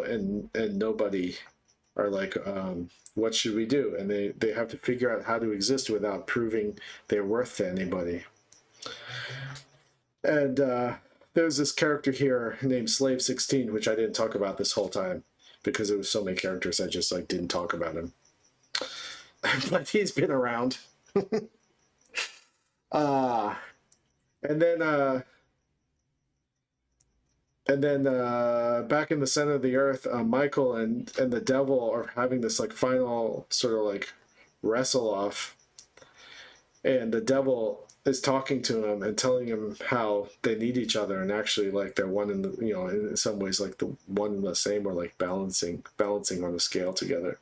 and Nobody are like, what should we do? And they have to figure out how to exist without proving their worth to anybody. And there's this character here named Slave 16, which I didn't talk about this whole time because there was so many characters I just like didn't talk about him. But he's been around. And then back in the center of the earth, Michael and the devil are having this like final sort of like wrestle off, and the devil is talking to him and telling him how they need each other, and actually like they're one in the, in some ways like the one and the same, or like balancing on a scale together.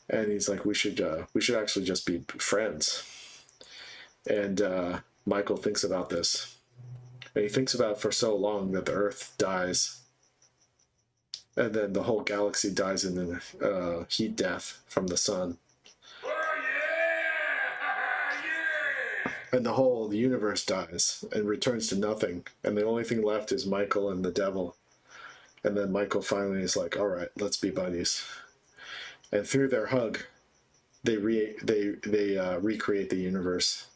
And he's like, we should actually just be friends. And Michael thinks about this, and he thinks about it for so long that the Earth dies, and then the whole galaxy dies in the heat death from the sun. And the universe dies and returns to nothing, and the only thing left is Michael and the devil. And then Michael finally is like, all right, let's be buddies. And through their hug, they recreate the universe.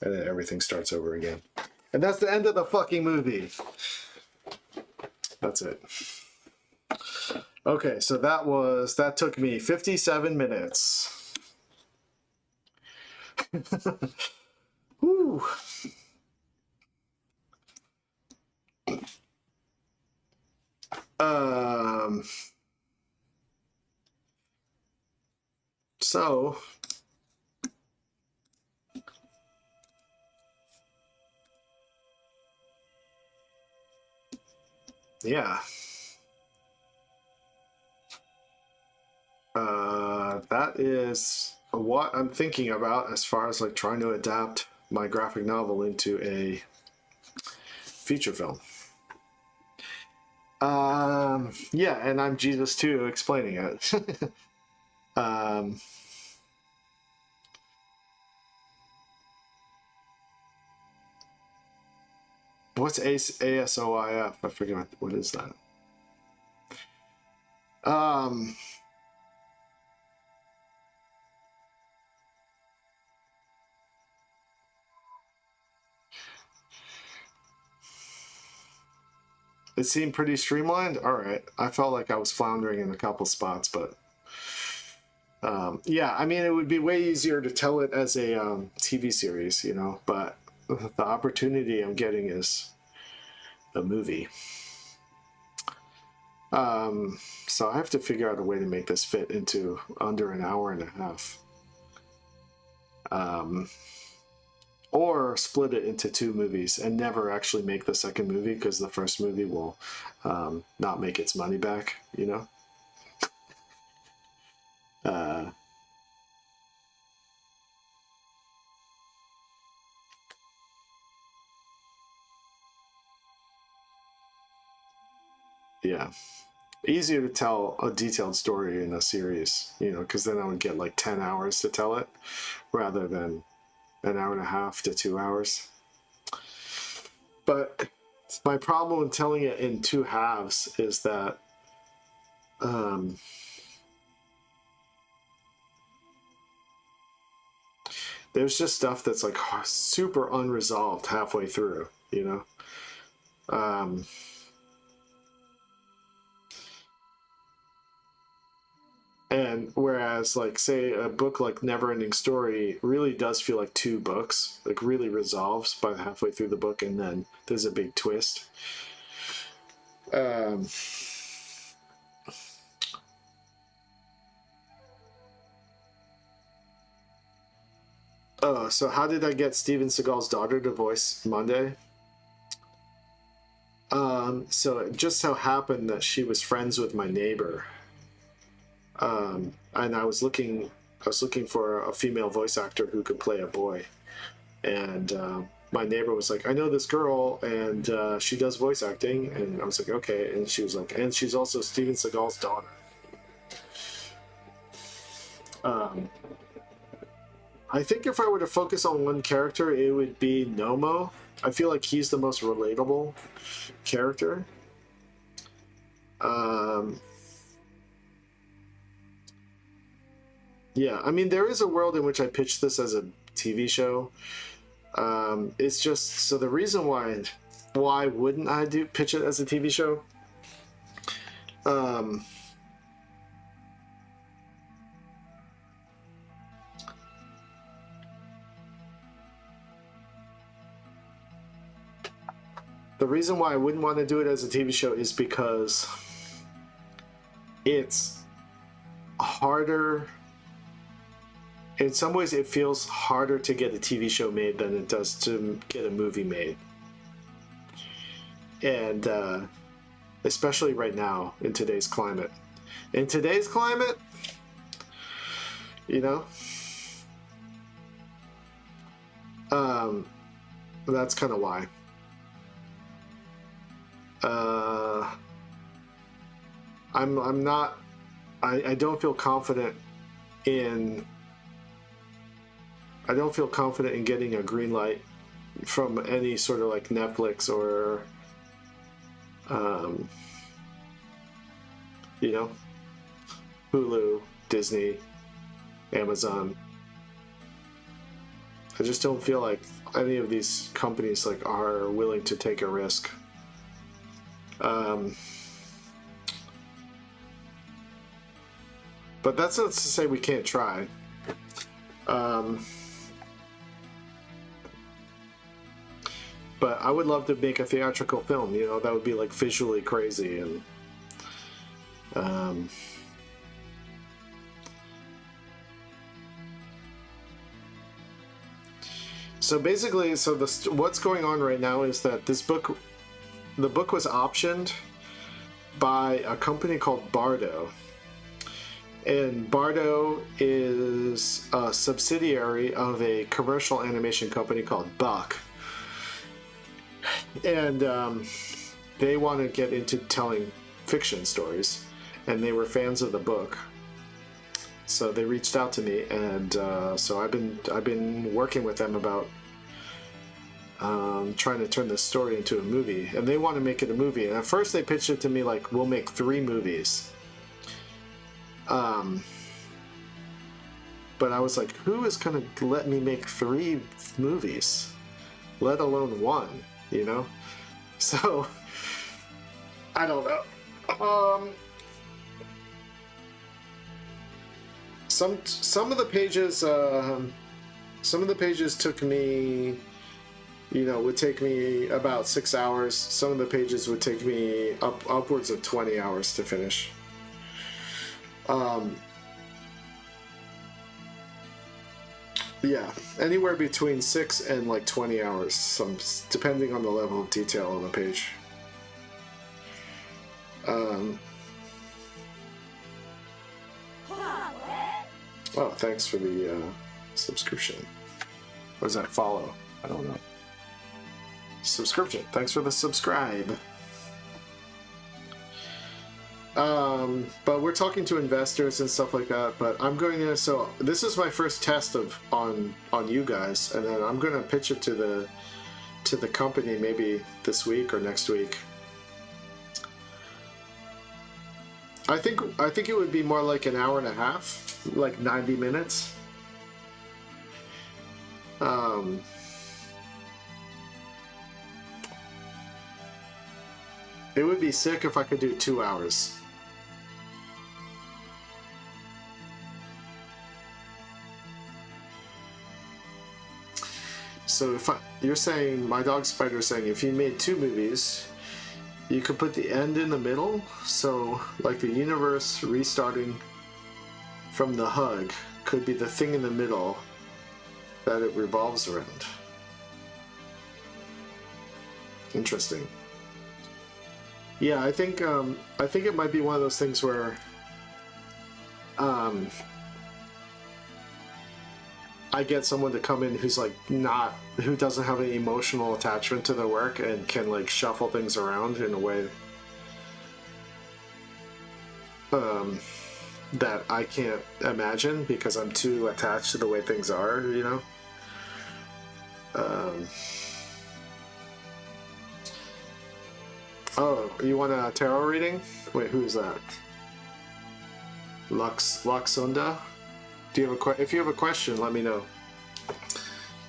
And then everything starts over again. And that's the end of the fucking movie. That's it. Okay, so that took me 57 minutes. Whew. So yeah. That is what I'm thinking about as far as like trying to adapt my graphic novel into a feature film. Yeah, and I'm Jesus too, explaining it. um, what's ASOIF? I forget what is that. Um, it seemed pretty streamlined. All right, I felt like I was floundering in a couple spots, but yeah, I mean, it would be way easier to tell it as a TV series, you know, but the opportunity I'm getting is a movie. So I have to figure out a way to make this fit into under an hour and a half. Or split it into two movies and never actually make the second movie because the first movie will not make its money back, you know? Yeah. Easier to tell a detailed story in a series, you know, because then I would get like 10 hours to tell it rather than an hour and a half to 2 hours. But my problem with telling it in two halves is that there's just stuff that's like super unresolved halfway through, you know? And whereas, like, say, a book like Neverending Story really does feel like two books, like, really resolves by halfway through the book, and then there's a big twist. Oh, so how did I get Steven Seagal's daughter to voice Monday? So it just so happened that she was friends with my neighbor. And I was looking for a female voice actor who could play a boy. And my neighbor was like, I know this girl, and she does voice acting. And I was like, okay. And she was like, and she's also Steven Seagal's daughter. I think if I were to focus on one character, it would be Nomo. I feel like he's the most relatable character. Yeah, I mean, there is a world in which I pitched this as a TV show. It's just so the reason why wouldn't I pitch it as a TV show? The reason why I wouldn't want to do it as a TV show is because it's harder. In some ways, it feels harder to get a TV show made than it does to get a movie made. And especially right now in today's climate. In today's climate, you know, that's kind of why. I'm not. I don't feel confident in. I don't feel confident in getting a green light from any sort of like Netflix or, you know, Hulu, Disney, Amazon. I just don't feel like any of these companies like are willing to take a risk. But that's not to say we can't try. But I would love to make a theatrical film, you know, that would be like visually crazy and so basically, what's going on right now is that the book was optioned by a company called Bardo. And Bardo is a subsidiary of a commercial animation company called Buck. And they want to get into telling fiction stories, and they were fans of the book. So they reached out to me, and so I've been working with them about trying to turn this story into a movie, and they want to make it a movie. And at first they pitched it to me like, we'll make 3 movies. But I was like, who is gonna let me make 3 movies, let alone 1, you know? So I don't know. Some of the pages took me, you know, would take me about 6 hours. Some of the pages would take me upwards of 20 hours to finish. Yeah, anywhere between 6 and like 20 hours, depending on the level of detail on the page. Oh, thanks for the subscription. Or is that follow? I don't know. Subscription. Thanks for the subscribe. But we're talking to investors and stuff like that. But I'm going to. So this is my first test on you guys, and then I'm going to pitch it to the company maybe this week or next week. I think it would be more like an hour and a half, like 90 minutes. It would be sick if I could do 2 hours. So you're saying, my dog Spider is saying, if you made 2 movies, you could put the end in the middle, so like the universe restarting from the hug could be the thing in the middle that it revolves around. Interesting. Yeah, I think it might be one of those things where I get someone to come in who's like who doesn't have any emotional attachment to their work and can like shuffle things around in a way that I can't imagine because I'm too attached to the way things are, you know? Oh, you want a tarot reading? Wait, who's that? Luxunda? Do you have if you have a question, let me know.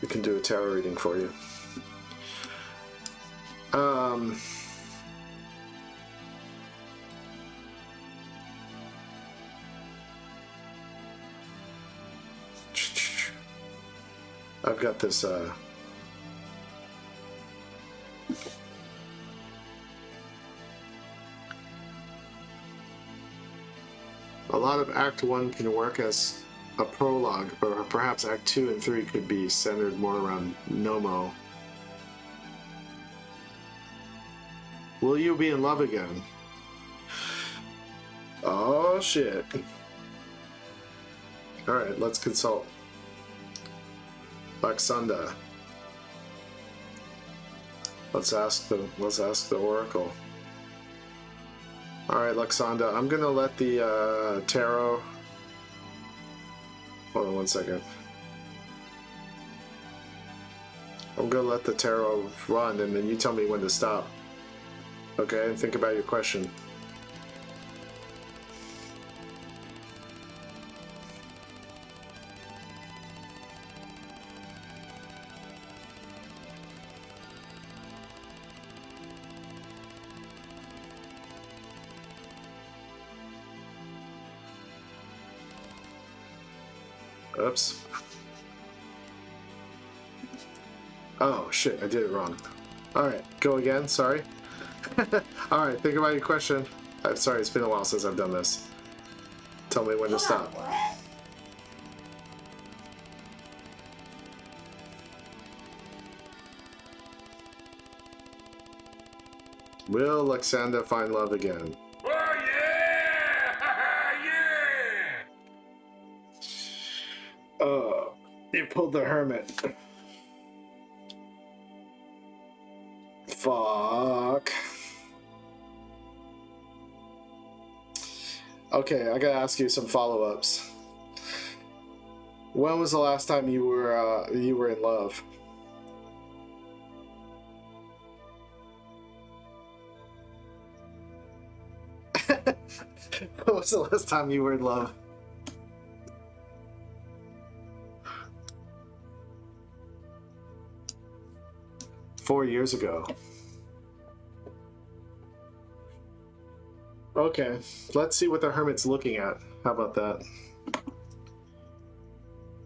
We can do a tarot reading for you. I've got this a lot of Act 1 can work as a prologue, but perhaps Act 2 and 3 could be centered more around Nomo. Will you be in love again? Oh shit. Alright, let's consult. Luxunda. Let's ask the Oracle. Alright, Luxunda, I'm gonna let the tarot. Hold on one second. I'm gonna let the tarot run and then you tell me when to stop. Okay, and think about your question. Oops. Oh shit, I did it wrong. Alright, go again, sorry. Alright, think about your question. I'm sorry, it's been a while since I've done this. Tell me when to stop. Will Luxunda find love again? You pulled the Hermit. Fuck. Okay, I gotta ask you some follow-ups. When was the last time you were in love? When was the last time you were in love? $4 years ago. Okay, let's see what the hermit's looking at. How about that?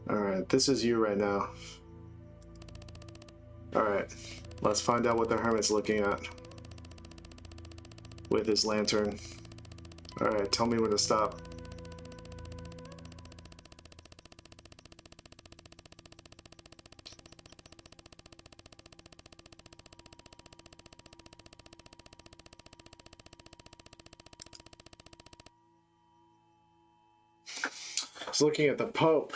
Alright, this is you right now. Alright, let's find out what the hermit's looking at with his lantern. Alright, tell me when to stop. He's looking at the Pope,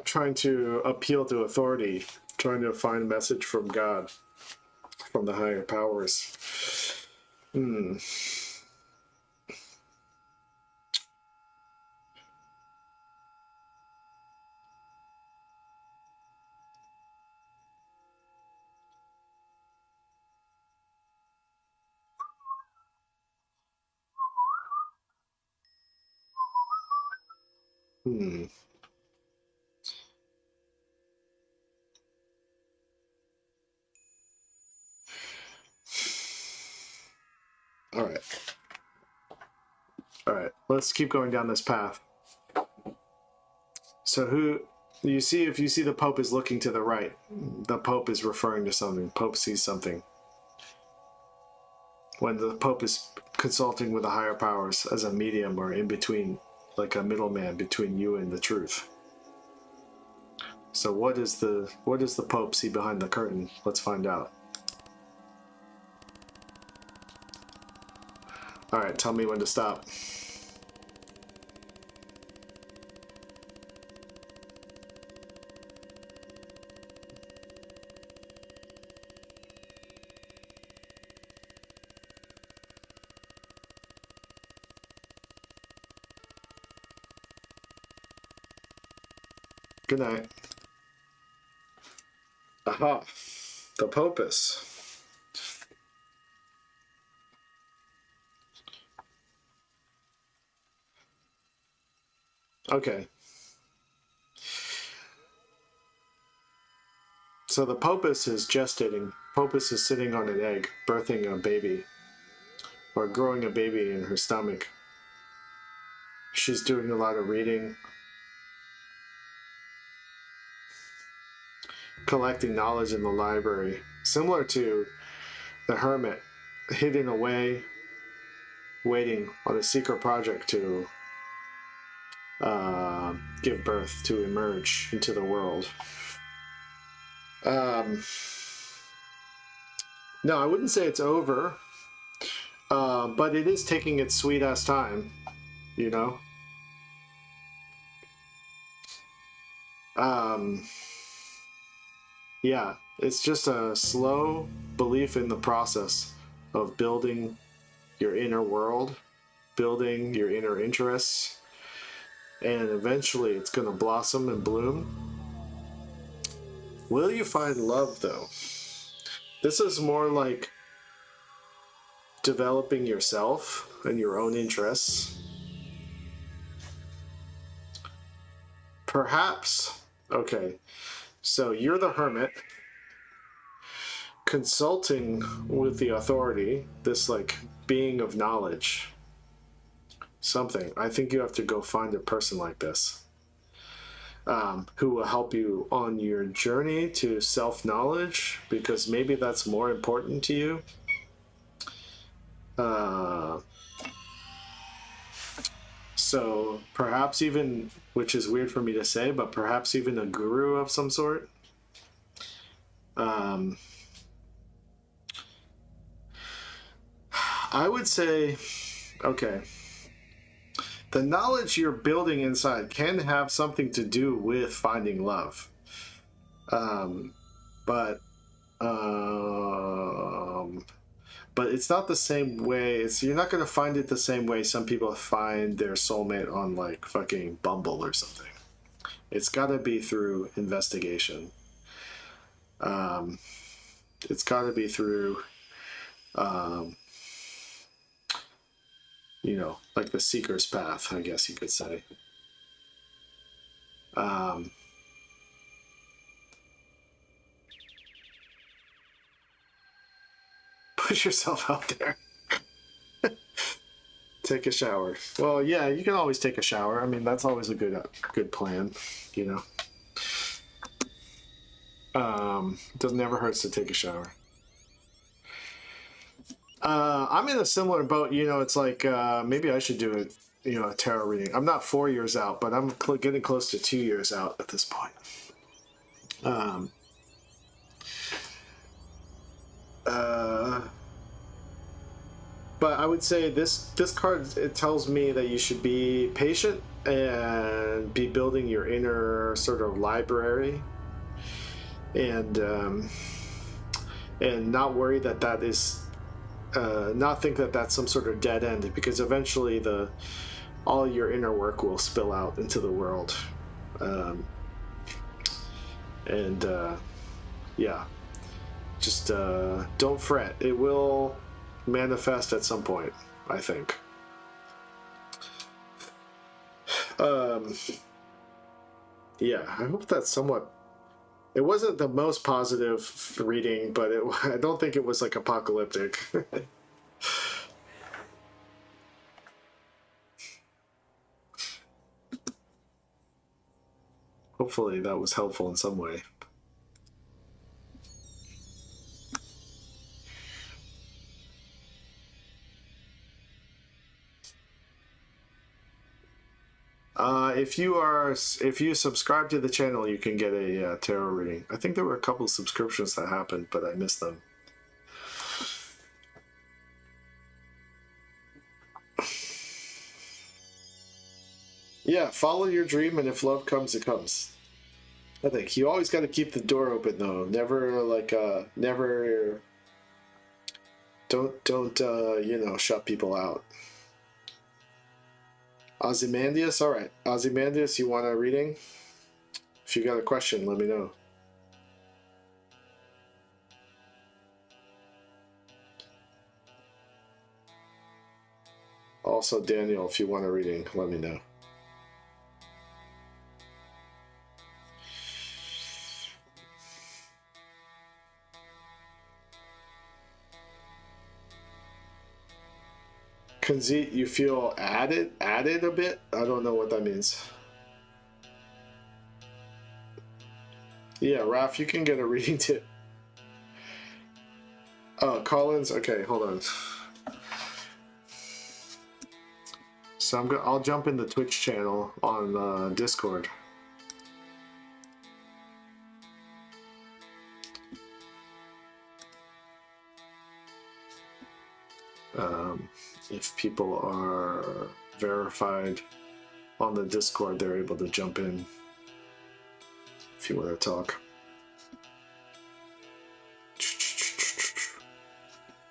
trying to appeal to authority, trying to find a message from God, from the higher powers. Hmm. Hmm. All right. All right. Let's keep going down this path. So who you see, if you see the Pope is looking to the right, the Pope is referring to something. Pope sees something. When the Pope is consulting with the higher powers as a medium or in between, like a middleman between you and the truth. So what does the Pope see behind the curtain? Let's find out. All right, tell me when to stop. Good night. Aha, the Popus. Okay. So the Popus is gestating. Popus is sitting on an egg, birthing a baby, or growing a baby in her stomach. She's doing a lot of reading, collecting knowledge in the library, similar to the hermit, hidden away, waiting on a secret project to give birth, to emerge into the world. No, I wouldn't say it's over, but it is taking its sweet ass time, you know? Yeah, it's just a slow belief in the process of building your inner world, building your inner interests, and eventually it's going to blossom and bloom. Will you find love, though? This is more like developing yourself and your own interests. Perhaps, okay, so you're the hermit consulting with the authority, this like being of knowledge, something. I think you have to go find a person like this. Who will help you on your journey to self-knowledge, because maybe that's more important to you. So perhaps even, which is weird for me to say, but perhaps even a guru of some sort. I would say, okay, the knowledge you're building inside can have something to do with finding love. But but it's not the same way. You're not gonna find it the same way some people find their soulmate on like fucking Bumble or something. It's got to be through investigation. It's got to be through, you know, like the seeker's path, I guess you could say. Push yourself out there. Take a shower. Well, yeah, you can always take a shower. I mean, that's always a good plan, you know. Doesn't never hurts to take a shower. I'm in a similar boat, you know. It's like maybe I should do it, you know, a tarot reading. I'm not 4 years out, but I'm getting close to 2 years out at this point. But I would say this card, it tells me that you should be patient and be building your inner sort of library, and not worry that is not think that that's some sort of dead end, because eventually all your inner work will spill out into the world. Yeah, just don't fret. It will manifest at some point, I think. Yeah, I hope that's somewhat. It wasn't the most positive reading, but I don't think it was like apocalyptic. Hopefully that was helpful in some way. If you subscribe to the channel, you can get a tarot reading. I think there were a couple of subscriptions that happened, but I missed them. Yeah, follow your dream, and if love comes, it comes. I think you always got to keep the door open, though. Never never. Don't you know, shut people out. Ozymandias, all right. Ozymandias, you want a reading? If you got a question, let me know. Also, Daniel, if you want a reading, let me know. Conceit, you feel added a bit? I don't know what that means. Yeah, Raph, you can get a reading too. Oh, Collins. Okay, hold on. So I'll jump in the Twitch channel on Discord. If people are verified on the Discord, they're able to jump in if you want to talk.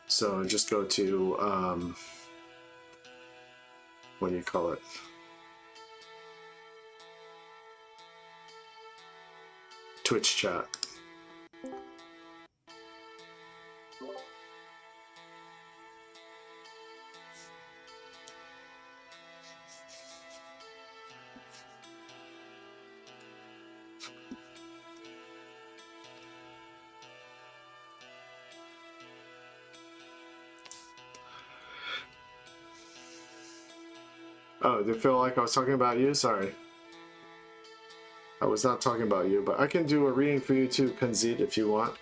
So just go to what do you call it? Twitch chat. Oh, did it feel like I was talking about you? Sorry. I was not talking about you, but I can do a reading for you too, Conceit, if you want.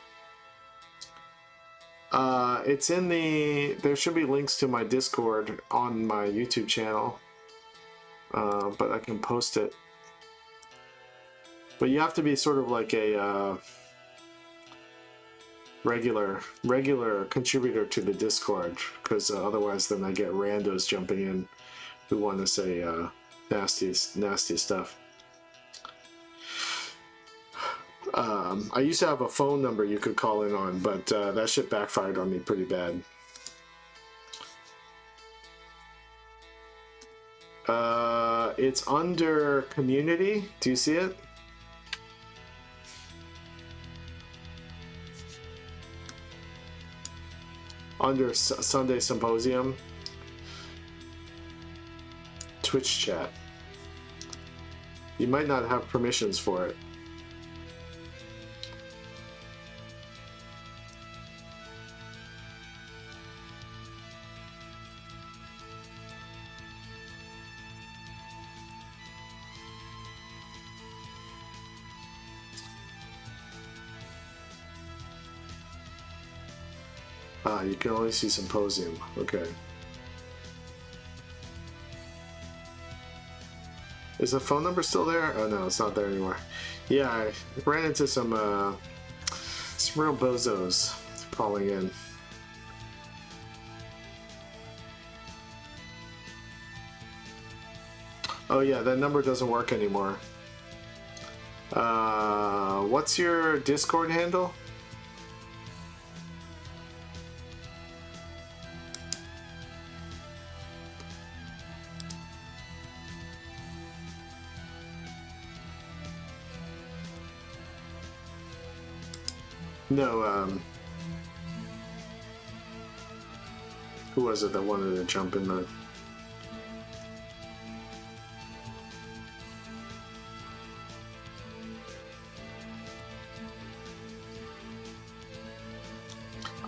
It's in there should be links to my Discord on my YouTube channel, but I can post it. But you have to be sort of like a regular contributor to the Discord, because otherwise then I get randos jumping in who want to say nasty stuff. I used to have a phone number you could call in on, but that shit backfired on me pretty bad. It's under community. Do you see it? Under Sunday Symposium. Twitch chat. You might not have permissions for it. Ah, you can only see Symposium. Okay. Is the phone number still there? Oh no, it's not there anymore. Yeah, I ran into some real bozos calling in. Oh yeah, that number doesn't work anymore. What's your Discord handle? No, who was it that wanted to jump in the...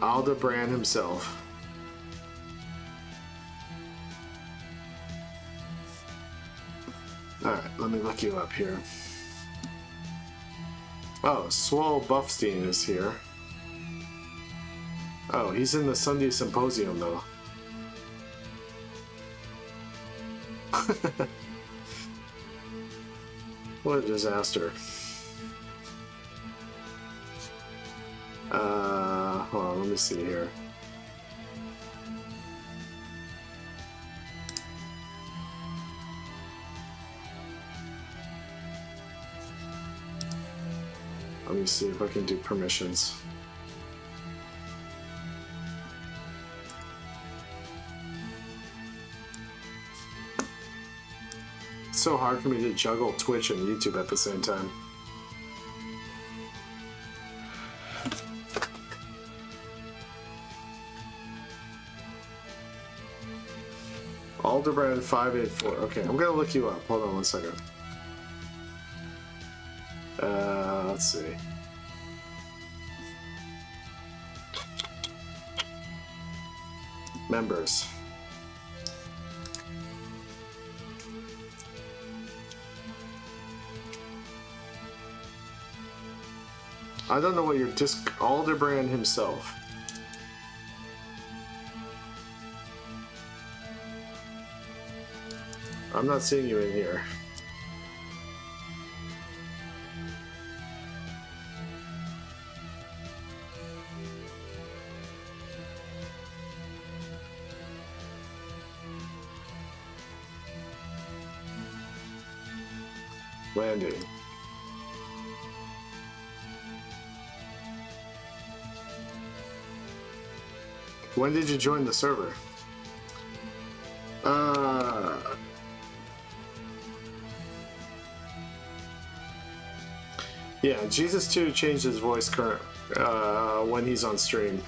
Aldebrand himself. Alright, let me look you up here. Oh, Swole Buffstein is here. Oh, he's in the Sunday Symposium, though. What a disaster. Hold on, let me see here. Let me see if I can do permissions. It's so hard for me to juggle Twitch and YouTube at the same time. Aldebrand 584. Okay, I'm gonna look you up. Hold on one second. Let's see. Members. I don't know what your Aldebrand himself. I'm not seeing you in here. Landing. When did you join the server? Yeah, Jesus 2 changed his voice when he's on stream.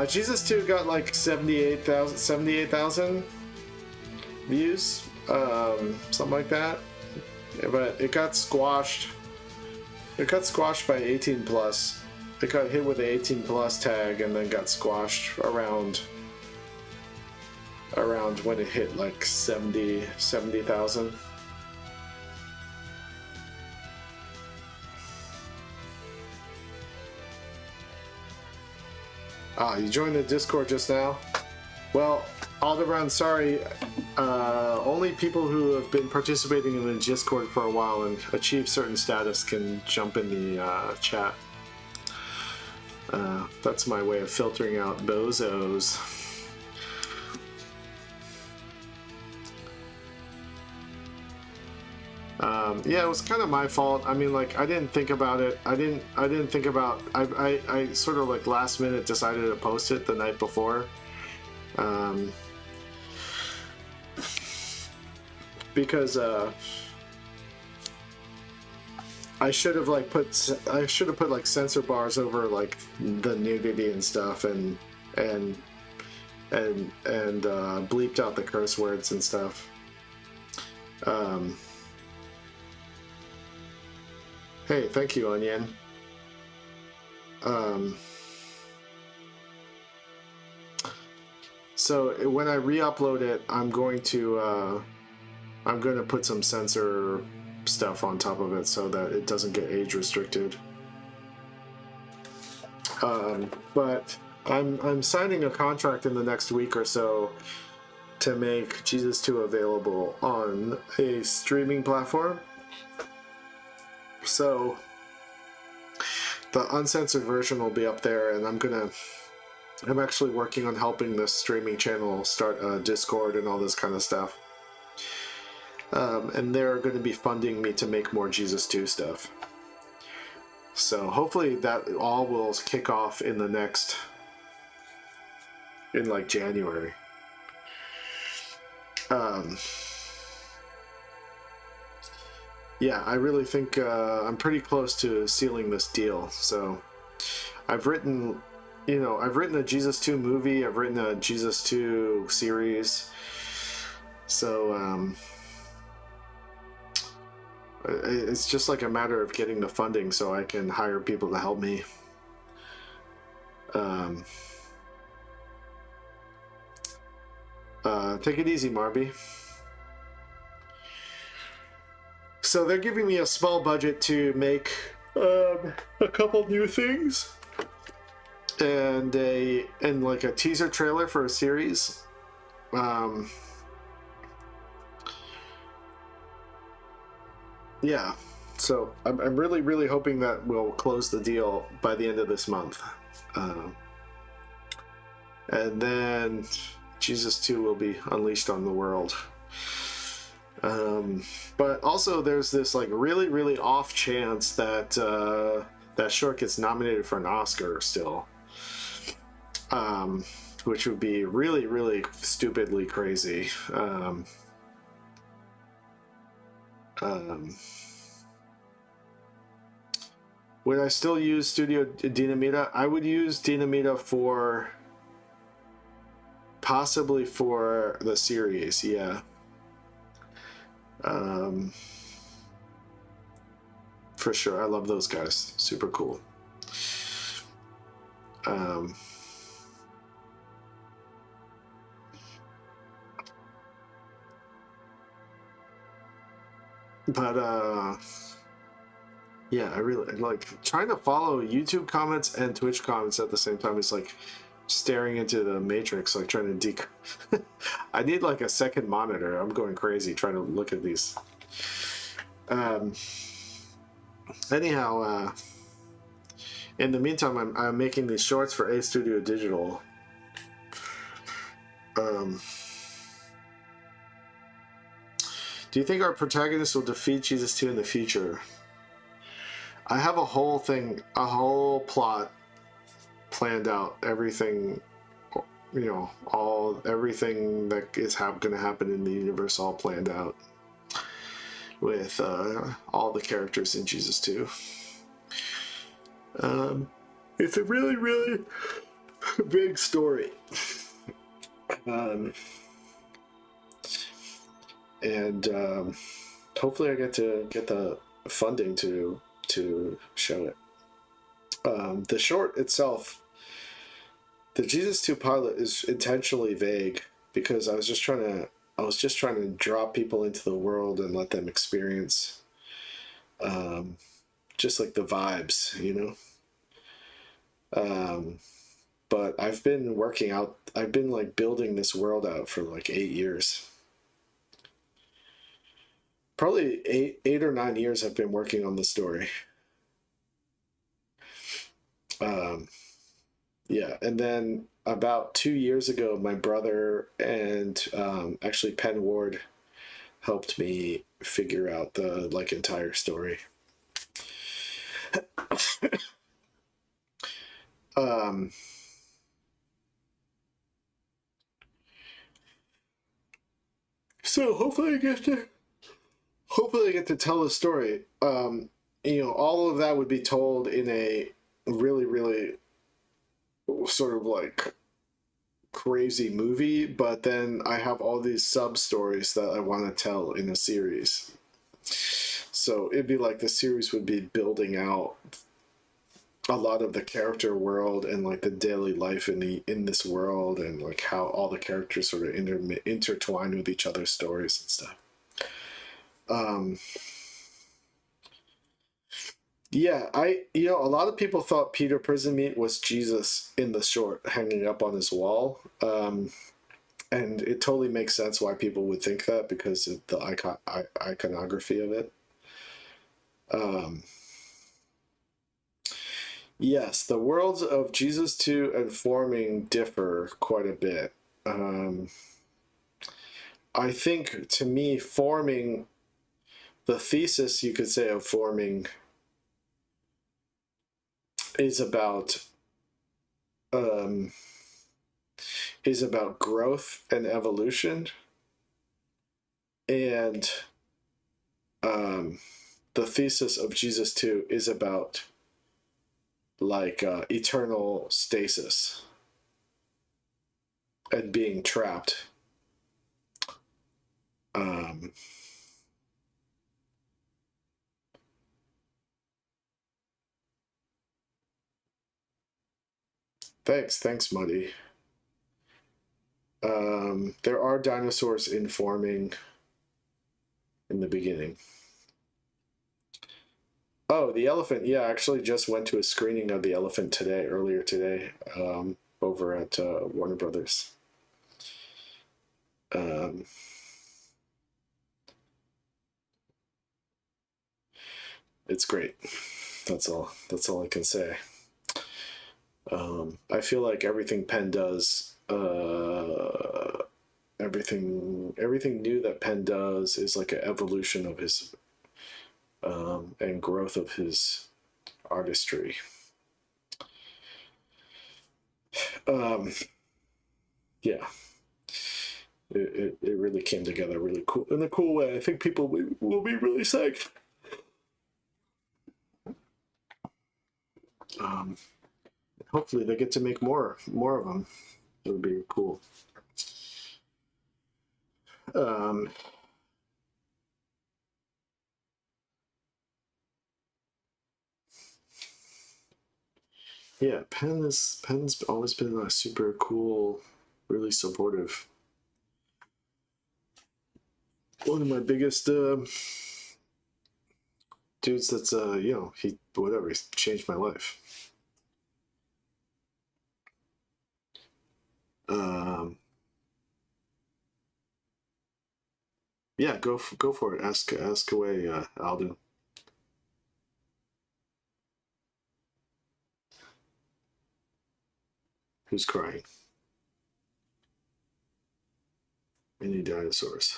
Jesus 2 got like 78,000 views, something like that. But it got squashed. It got squashed by 18 plus. It got hit with the 18 plus tag and then got squashed around when it hit like 70,000. You joined the Discord just now? Well, Aldebrand, sorry. Only people who have been participating in the Discord for a while and achieve certain status can jump in the chat. That's my way of filtering out bozos. Yeah, it was kind of my fault. I mean, like, I didn't think about it. I didn't think about. I sort of like last minute decided to post it the night before, um, because I should have put like censor bars over like the nudity and stuff, and bleeped out the curse words and stuff. Um, hey, thank you, Onion. So when I re-upload it, I'm going to put some censor stuff on top of it so that it doesn't get age restricted. But I'm signing a contract in the next week or so to make Jesus 2 available on a streaming platform. So the uncensored version will be up there, and I'm actually working on helping this streaming channel start a Discord and all this kind of stuff. And they're going to be funding me to make more Jesus 2 stuff. So hopefully that all will kick off in like January. Yeah, I really think I'm pretty close to sealing this deal. So I've written a Jesus 2 movie, I've written a Jesus 2 series. So it's just like a matter of getting the funding so I can hire people to help me. Take it easy, Marby. So they're giving me a small budget to make a couple new things and like a teaser trailer for a series. Yeah, so I'm really, really hoping that we'll close the deal by the end of this month. And then Jesus 2 will be unleashed on the world. But also there's this like really, really off chance that that short gets nominated for an Oscar still. Which would be really, really stupidly crazy. Would I still use Studio Dinamita? I would use Dinamita possibly for the series, yeah. For sure, I love those guys. Super cool. But yeah, I really like trying to follow YouTube comments and Twitch comments at the same time. It's like staring into the matrix, like trying to I need like a second monitor. I'm going crazy trying to look at these. Anyhow, in the meantime, I'm making these shorts for A Studio Digital. Do you think our protagonist will defeat Jesus 2 in the future? I have a whole plot planned out. Everything, everything that is going to happen in the universe, all planned out with all the characters in Jesus 2. It's a really, really big story. And hopefully I get the funding to show it. The short itself, the Jesus 2 pilot, is intentionally vague because I was just trying to drop people into the world and let them experience just like the vibes, but I've been like building this world out for like 8 years. Probably 8 or 9 years I've been working on the story. Yeah, and then about 2 years ago, my brother and actually Penn Ward, helped me figure out the like entire story. um so hopefully I get to tell the story. All of that would be told in a really, really sort of like crazy movie, but then I have all these sub stories that I want to tell in a series. So it'd be like the series would be building out a lot of the character world and like the daily life in this world, and like how all the characters sort of intertwine with each other's stories and stuff. Um, yeah, a lot of people thought Peter Prison Meat was Jesus in the short hanging up on his wall. And it totally makes sense why people would think that because of the iconography of it. Um, yes, the worlds of Jesus 2 and Forming differ quite a bit. I think, to me, Forming, the thesis, you could say, of Forming is about growth and evolution, and the thesis of Jesus 2 is about like eternal stasis and being trapped. Thanks, Muddy. There are dinosaurs in Forming in the beginning. Oh, the elephant. Yeah, I actually just went to a screening of the elephant earlier today, over at Warner Brothers. It's great. That's all I can say. I feel like everything Penn does, everything new that Penn does is like an evolution of his and growth of his artistry. Yeah, it really came together really cool in a cool way. I think people will be really psyched. Hopefully they get to make more of them. It would be cool. Yeah, Penn's always been a super cool, really supportive. One of my biggest dudes that's he's changed my life. Yeah, go for it. Ask away, Alden. Who's crying? Any dinosaurs?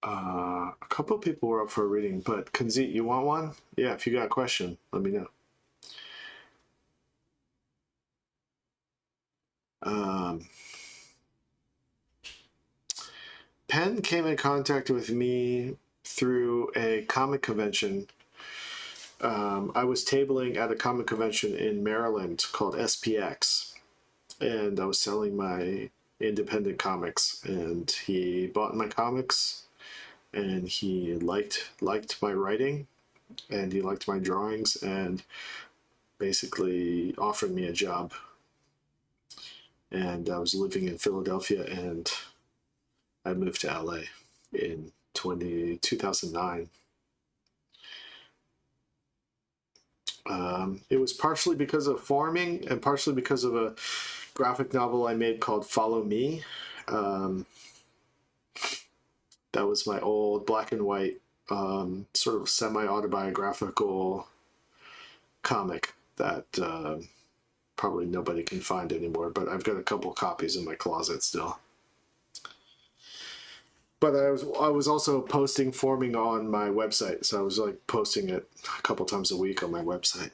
A couple people were up for a reading, but Kanzit, you want one? Yeah, if you got a question, let me know. Penn came in contact with me through a comic convention. I was tabling at a comic convention in Maryland called SPX, and I was selling my independent comics, and he bought my comics, and he liked my writing, and he liked my drawings, and basically offered me a job. And I was living in Philadelphia, and I moved to LA in 2009. It was partially because of Forming and partially because of a graphic novel I made called Follow Me. That was my old black and white sort of semi-autobiographical comic that probably nobody can find anymore, but I've got a couple copies in my closet still. But I was also posting forming on my website, so I was like posting it a couple times a week on my website.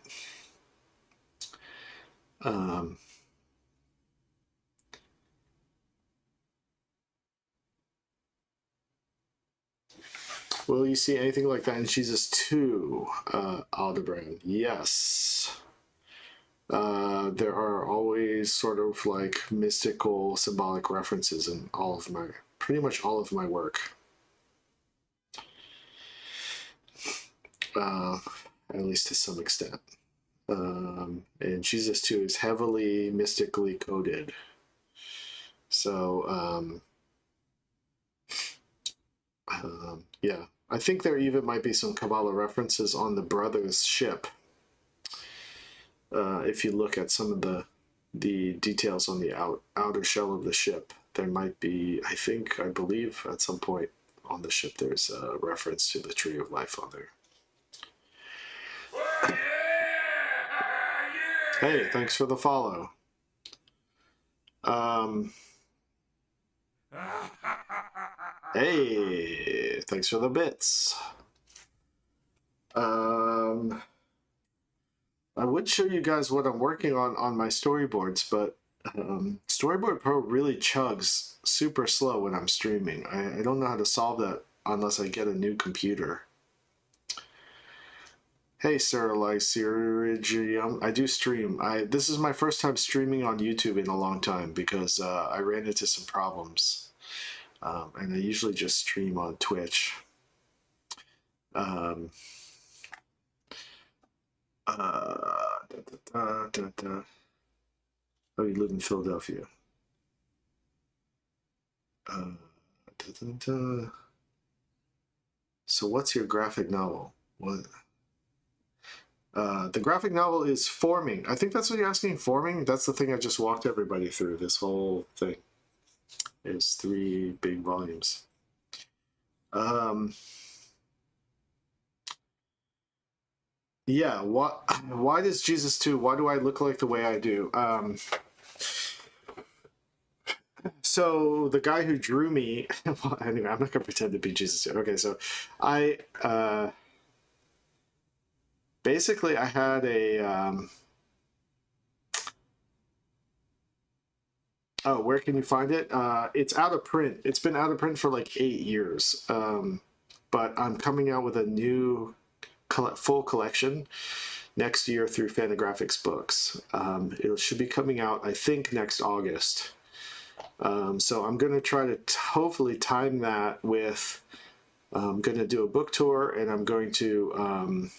Will you see anything like that in Jesus 2, Aldebrand? Yes. There are always sort of like mystical, symbolic references in pretty much all of my work. At least to some extent. And Jesus 2 is heavily mystically coded. So, yeah. I think there even might be some Kabbalah references on the brothers' ship. If you look at some of the details on the outer shell of the ship, there might be, I believe at some point on the ship there's a reference to the Tree of Life on there. Hey, thanks for the follow. Hey, thanks for the bits. I would show you guys what I'm working on my storyboards, but Storyboard Pro really chugs super slow when I'm streaming. I don't know how to solve that unless I get a new computer. Hey, Sir Lycerigium. I do stream. This is my first time streaming on YouTube in a long time because I ran into some problems. And I usually just stream on Twitch. Oh, you live in Philadelphia. So what's your graphic novel? What? The graphic novel is Forming. I think that's what you're asking, Forming? That's the thing I just walked everybody through, this whole thing. It's 3 big volumes. Yeah, why does Jesus 2, why do I look like the way I do? So the guy who drew me, well, anyway, I'm not going to pretend to be Jesus 2. Okay, so basically I had a, oh, where can you find it? It's out of print. It's been out of print for like 8 years. But I'm coming out with a new full collection next year through Fantagraphics Books. It should be coming out, I think, next August. So I'm going to try to hopefully time that with, I'm going to do a book tour, and I'm going to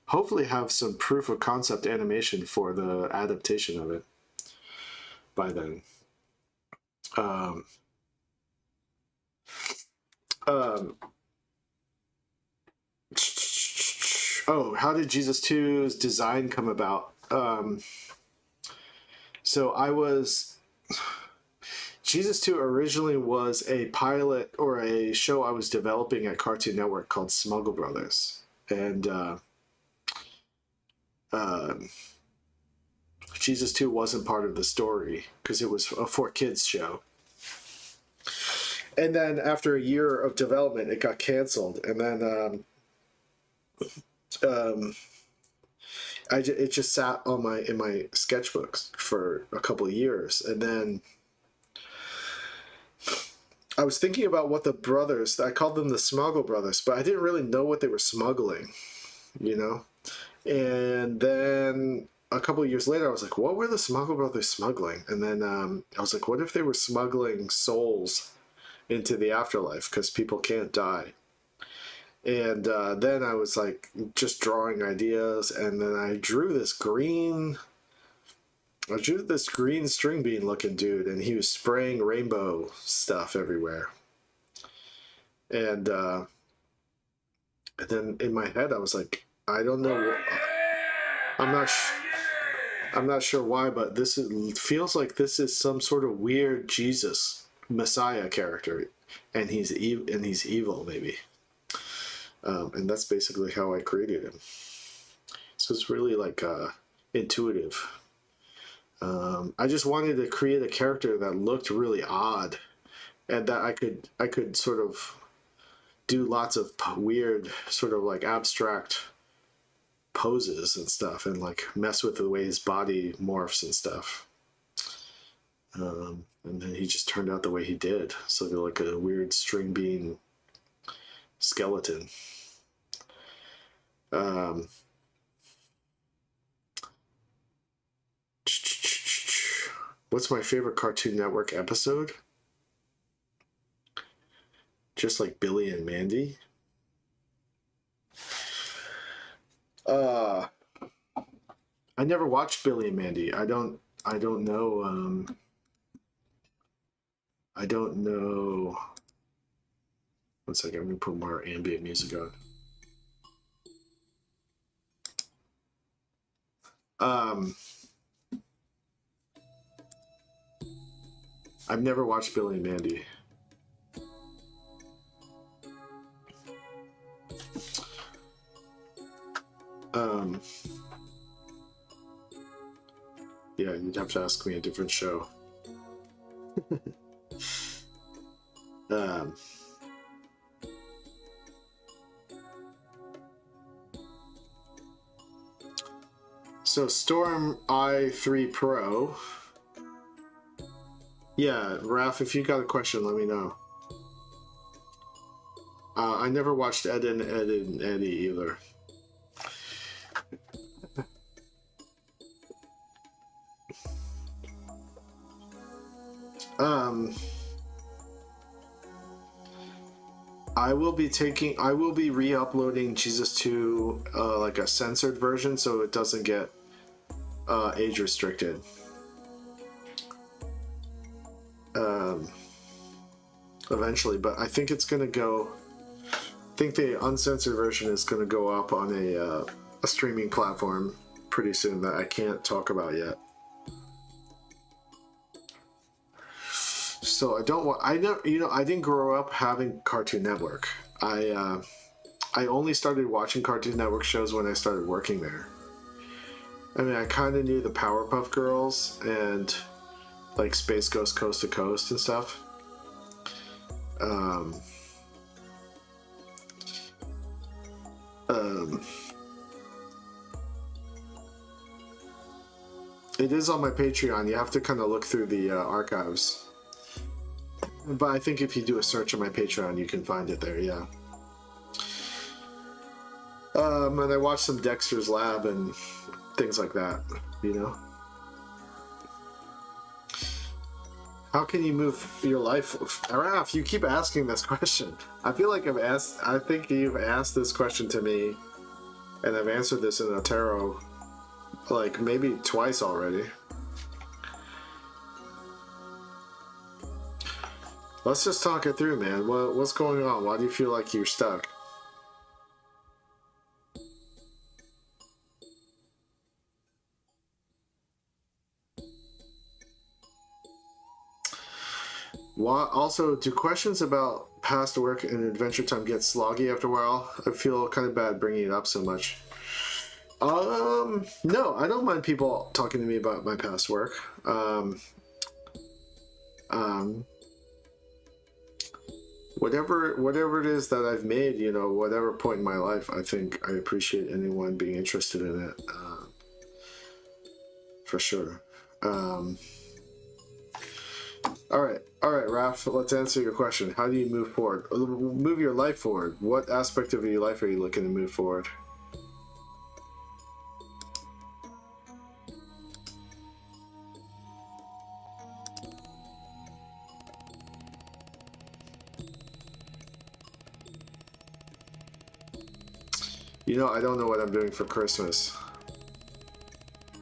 hopefully have some proof of concept animation for the adaptation of it by then. Oh, how did Jesus 2's design come about? So Jesus 2 originally was a pilot or a show I was developing at Cartoon Network called Smuggle Brothers. And Jesus 2 wasn't part of the story because it was a for kids show. And then after a year of development, it got canceled. And then it just sat on in my sketchbooks for a couple of years. And then I was thinking about what the brothers, I called them the Smuggle Brothers, but I didn't really know what they were smuggling, you know? And then a couple of years later, I was like, what were the Smuggle Brothers smuggling? And then I was like, what if they were smuggling souls into the afterlife because people can't die? And then I was like just drawing ideas, and then I drew this green string bean looking dude, and he was spraying rainbow stuff everywhere. And then in my head I was like, I don't know, I'm not sure why, but feels like this is some sort of weird Jesus Messiah character, and he's evil maybe. And that's basically how I created him. So it's really like intuitive. I just wanted to create a character that looked really odd, and that I could sort of do lots of weird, sort of like abstract poses and stuff, and like mess with the way his body morphs and stuff. And then he just turned out the way he did. So they're like a weird string bean skeleton. What's my favorite Cartoon Network episode? Just like Billy and Mandy. I never watched Billy and Mandy. I don't know. I don't know. One second, I'm gonna put more ambient music on. I've never watched Billy and Mandy. Yeah, you'd have to ask me a different show. So Storm i3 Pro. Yeah, Raph, if you got a question, let me know. I never watched Ed and Eddie either. I will be re-uploading Jesus to like a censored version, so it doesn't get age restricted. Eventually, but I think it's gonna go. I think the uncensored version is gonna go up on a streaming platform pretty soon that I can't talk about yet. So I don't want. I know, you know, I didn't grow up having Cartoon Network. I only started watching Cartoon Network shows when I started working there. I mean, I kind of knew the Powerpuff Girls and like Space Ghost Coast to Coast and stuff. It is on my Patreon. You have to kind of look through the archives. But I think if you do a search on my Patreon, you can find it there, yeah. And I watched some Dexter's Lab and things like that, you know? How can you move your life? Raph, you keep asking this question. I feel like I think you've asked this question to me, and I've answered this in a tarot, like maybe twice already. Let's just talk it through, man. What's going on? Why do you feel like you're stuck? Also, do questions about past work and Adventure Time get sloggy after a while? I feel kind of bad bringing it up so much. No, I don't mind people talking to me about my past work. Whatever it is that I've made, you know, whatever point in my life, I think I appreciate anyone being interested in it, for sure. All right, Raph, let's answer your question. How do you move forward? Move your life forward. What aspect of your life are you looking to move forward? You know, I don't know what I'm doing for Christmas.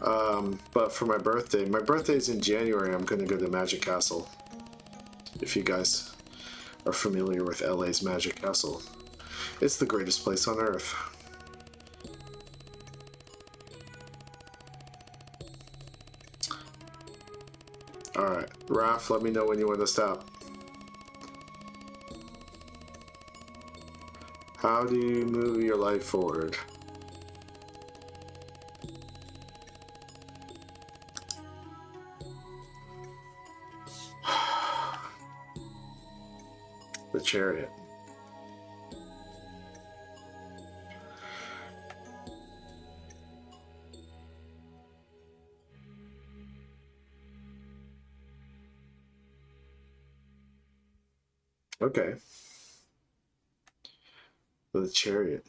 But for my birthday's in January, I'm gonna go to Magic Castle. If you guys are familiar with LA's Magic Castle. It's the greatest place on earth. Alright, Raph, let me know when you want to stop. How do you move your life forward? The Chariot. Okay. The Chariot.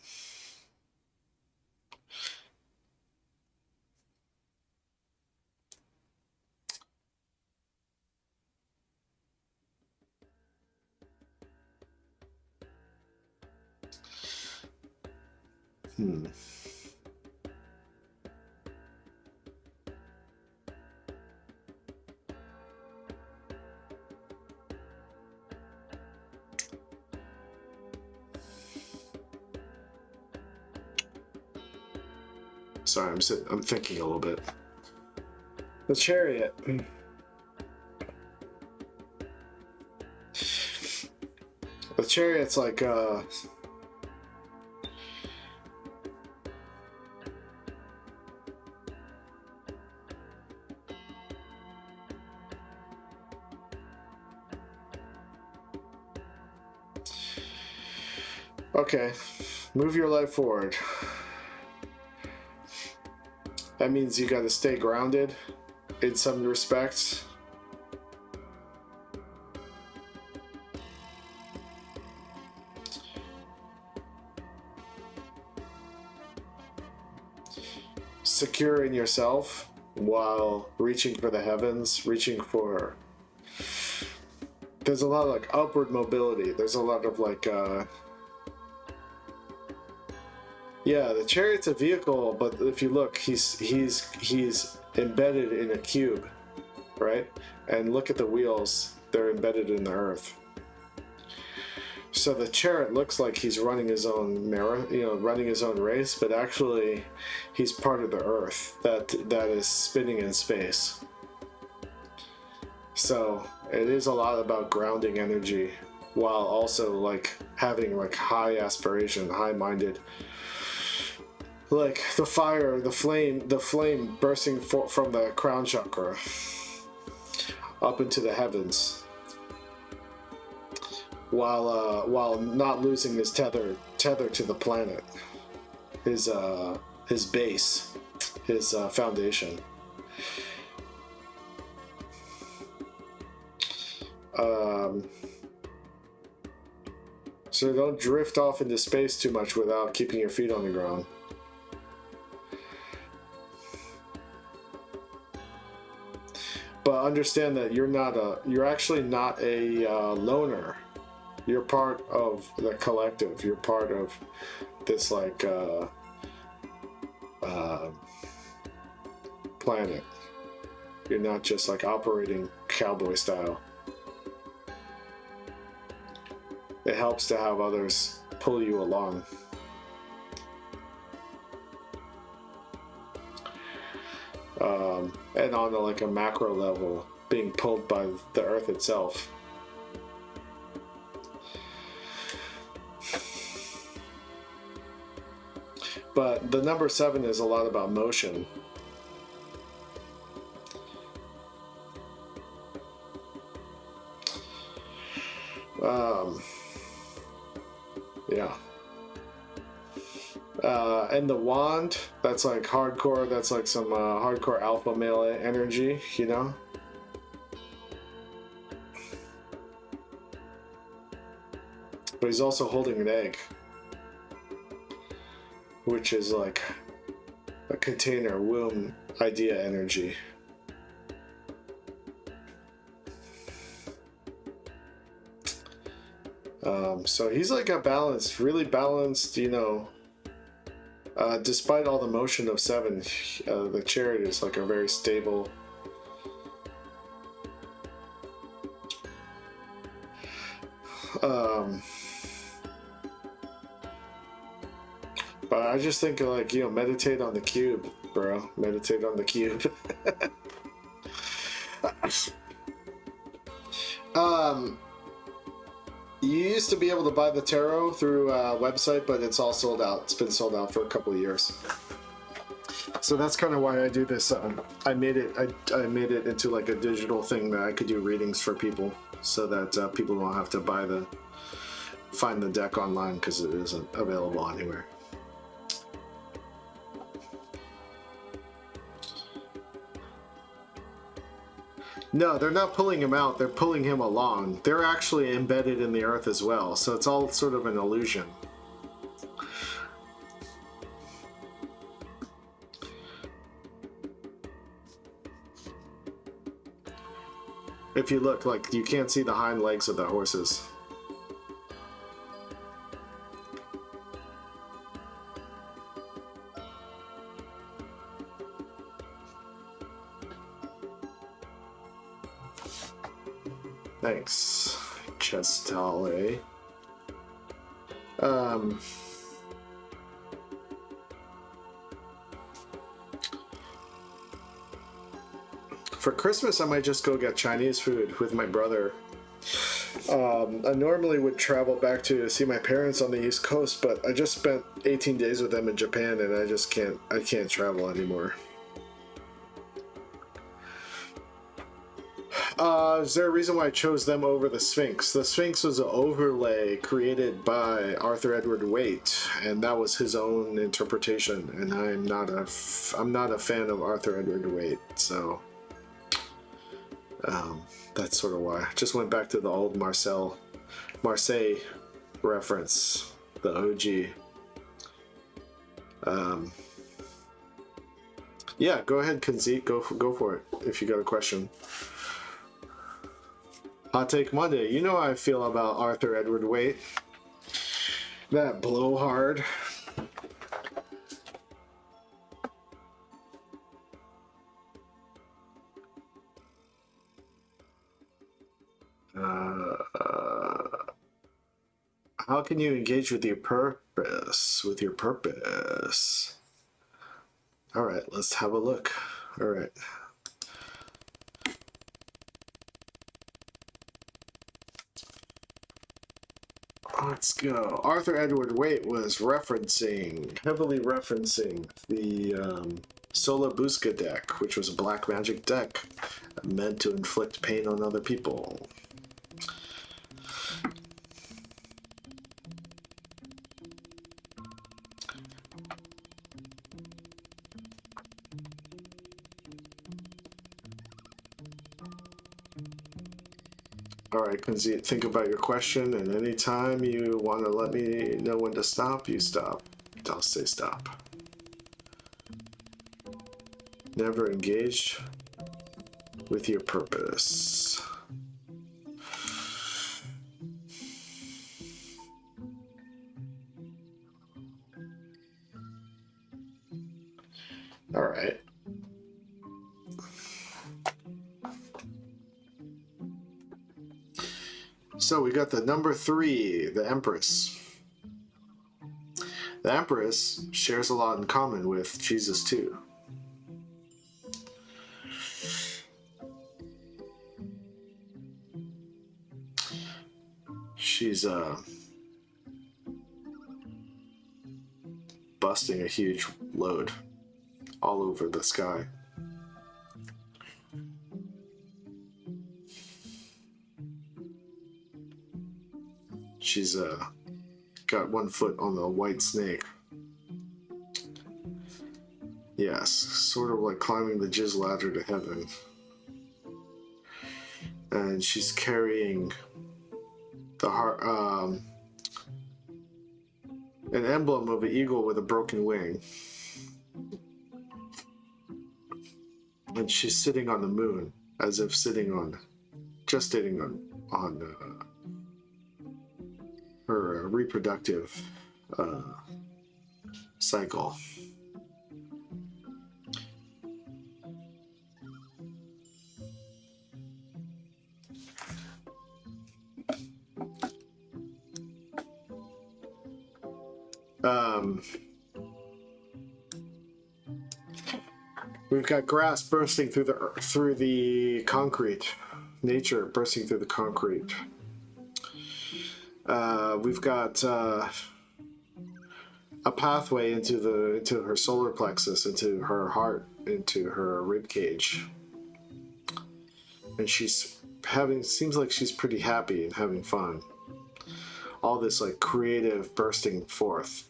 Sorry, I'm thinking a little bit. The Chariot. The Chariot's like okay, move your life forward. That means you gotta stay grounded in some respects. Secure in yourself while reaching for the heavens, reaching for... There's a lot of like upward mobility. There's a lot of like yeah, the Chariot's a vehicle, but if you look, he's embedded in a cube, right? And look at the wheels; they're embedded in the earth. So the Chariot looks like he's running his own running his own race, but actually, he's part of the earth that is spinning in space. So it is a lot about grounding energy, while also like having like high aspiration, high-minded. Like the fire, the flame bursting from the crown chakra up into the heavens, while not losing his tether to the planet, his base, his foundation. So don't drift off into space too much without keeping your feet on the ground. But understand that you're actually not a loner. You're part of the collective. You're part of this like planet. You're not just like operating cowboy style. It helps to have others pull you along. And on like a macro level, being pulled by the earth itself. But the number 7 is a lot about motion. Yeah. And the wand, that's like hardcore, that's like some hardcore alpha male energy, you know? But he's also holding an egg, which is like a container, womb, idea energy. So he's like a balanced, really balanced, you know, despite all the motion of 7, the Chariot is like a very stable. But I just think like, you know, meditate on the cube, bro. Meditate on the cube. You used to be able to buy the tarot through a website, but it's all sold out. It's been sold out for a couple of years. So that's kind of why I do this. I made it into like a digital thing that I could do readings for people, so that people don't have to find the deck online because it isn't available anywhere. No, they're not pulling him out, they're pulling him along. They're actually embedded in the earth as well, so it's all sort of an illusion. If you look, like, you can't see the hind legs of the horses. Thanks, Chestale. For Christmas, I might just go get Chinese food with my brother. I normally would travel back to see my parents on the East Coast, but I just spent 18 days with them in Japan, and I can't travel anymore. Is there a reason why I chose them over the Sphinx? The Sphinx was an overlay created by Arthur Edward Waite, and that was his own interpretation. And I'm not a fan of Arthur Edward Waite, so that's sort of why. I just went back to the old Marseille reference, the OG. Yeah, go ahead, Kanzit. Go for it if you got a question. Hot Take Monday. You know how I feel about Arthur Edward Waite. That blowhard. How can you engage with your purpose? All right, let's have a look. All right. Let's go. Arthur Edward Waite was heavily referencing the Sola-Busca deck, which was a black magic deck meant to inflict pain on other people. Alright, Kunzi, think about your question, and anytime you want to let me know when to stop, you stop. I'll say stop. Never engage with your purpose. Alright. So we got the number 3, the Empress. The Empress shares a lot in common with Jesus too. She's busting a huge load all over the sky. She's got one foot on the white snake. Yes, sort of like climbing the jizz ladder to heaven. And she's carrying the heart, an emblem of an eagle with a broken wing. And she's sitting on the moon, as if sitting on her reproductive cycle. We've got grass bursting through the concrete, nature bursting through the concrete. We've got a pathway into her solar plexus, into her heart, into her rib cage, and she's having, seems like she's pretty happy and having fun. All this like creative bursting forth.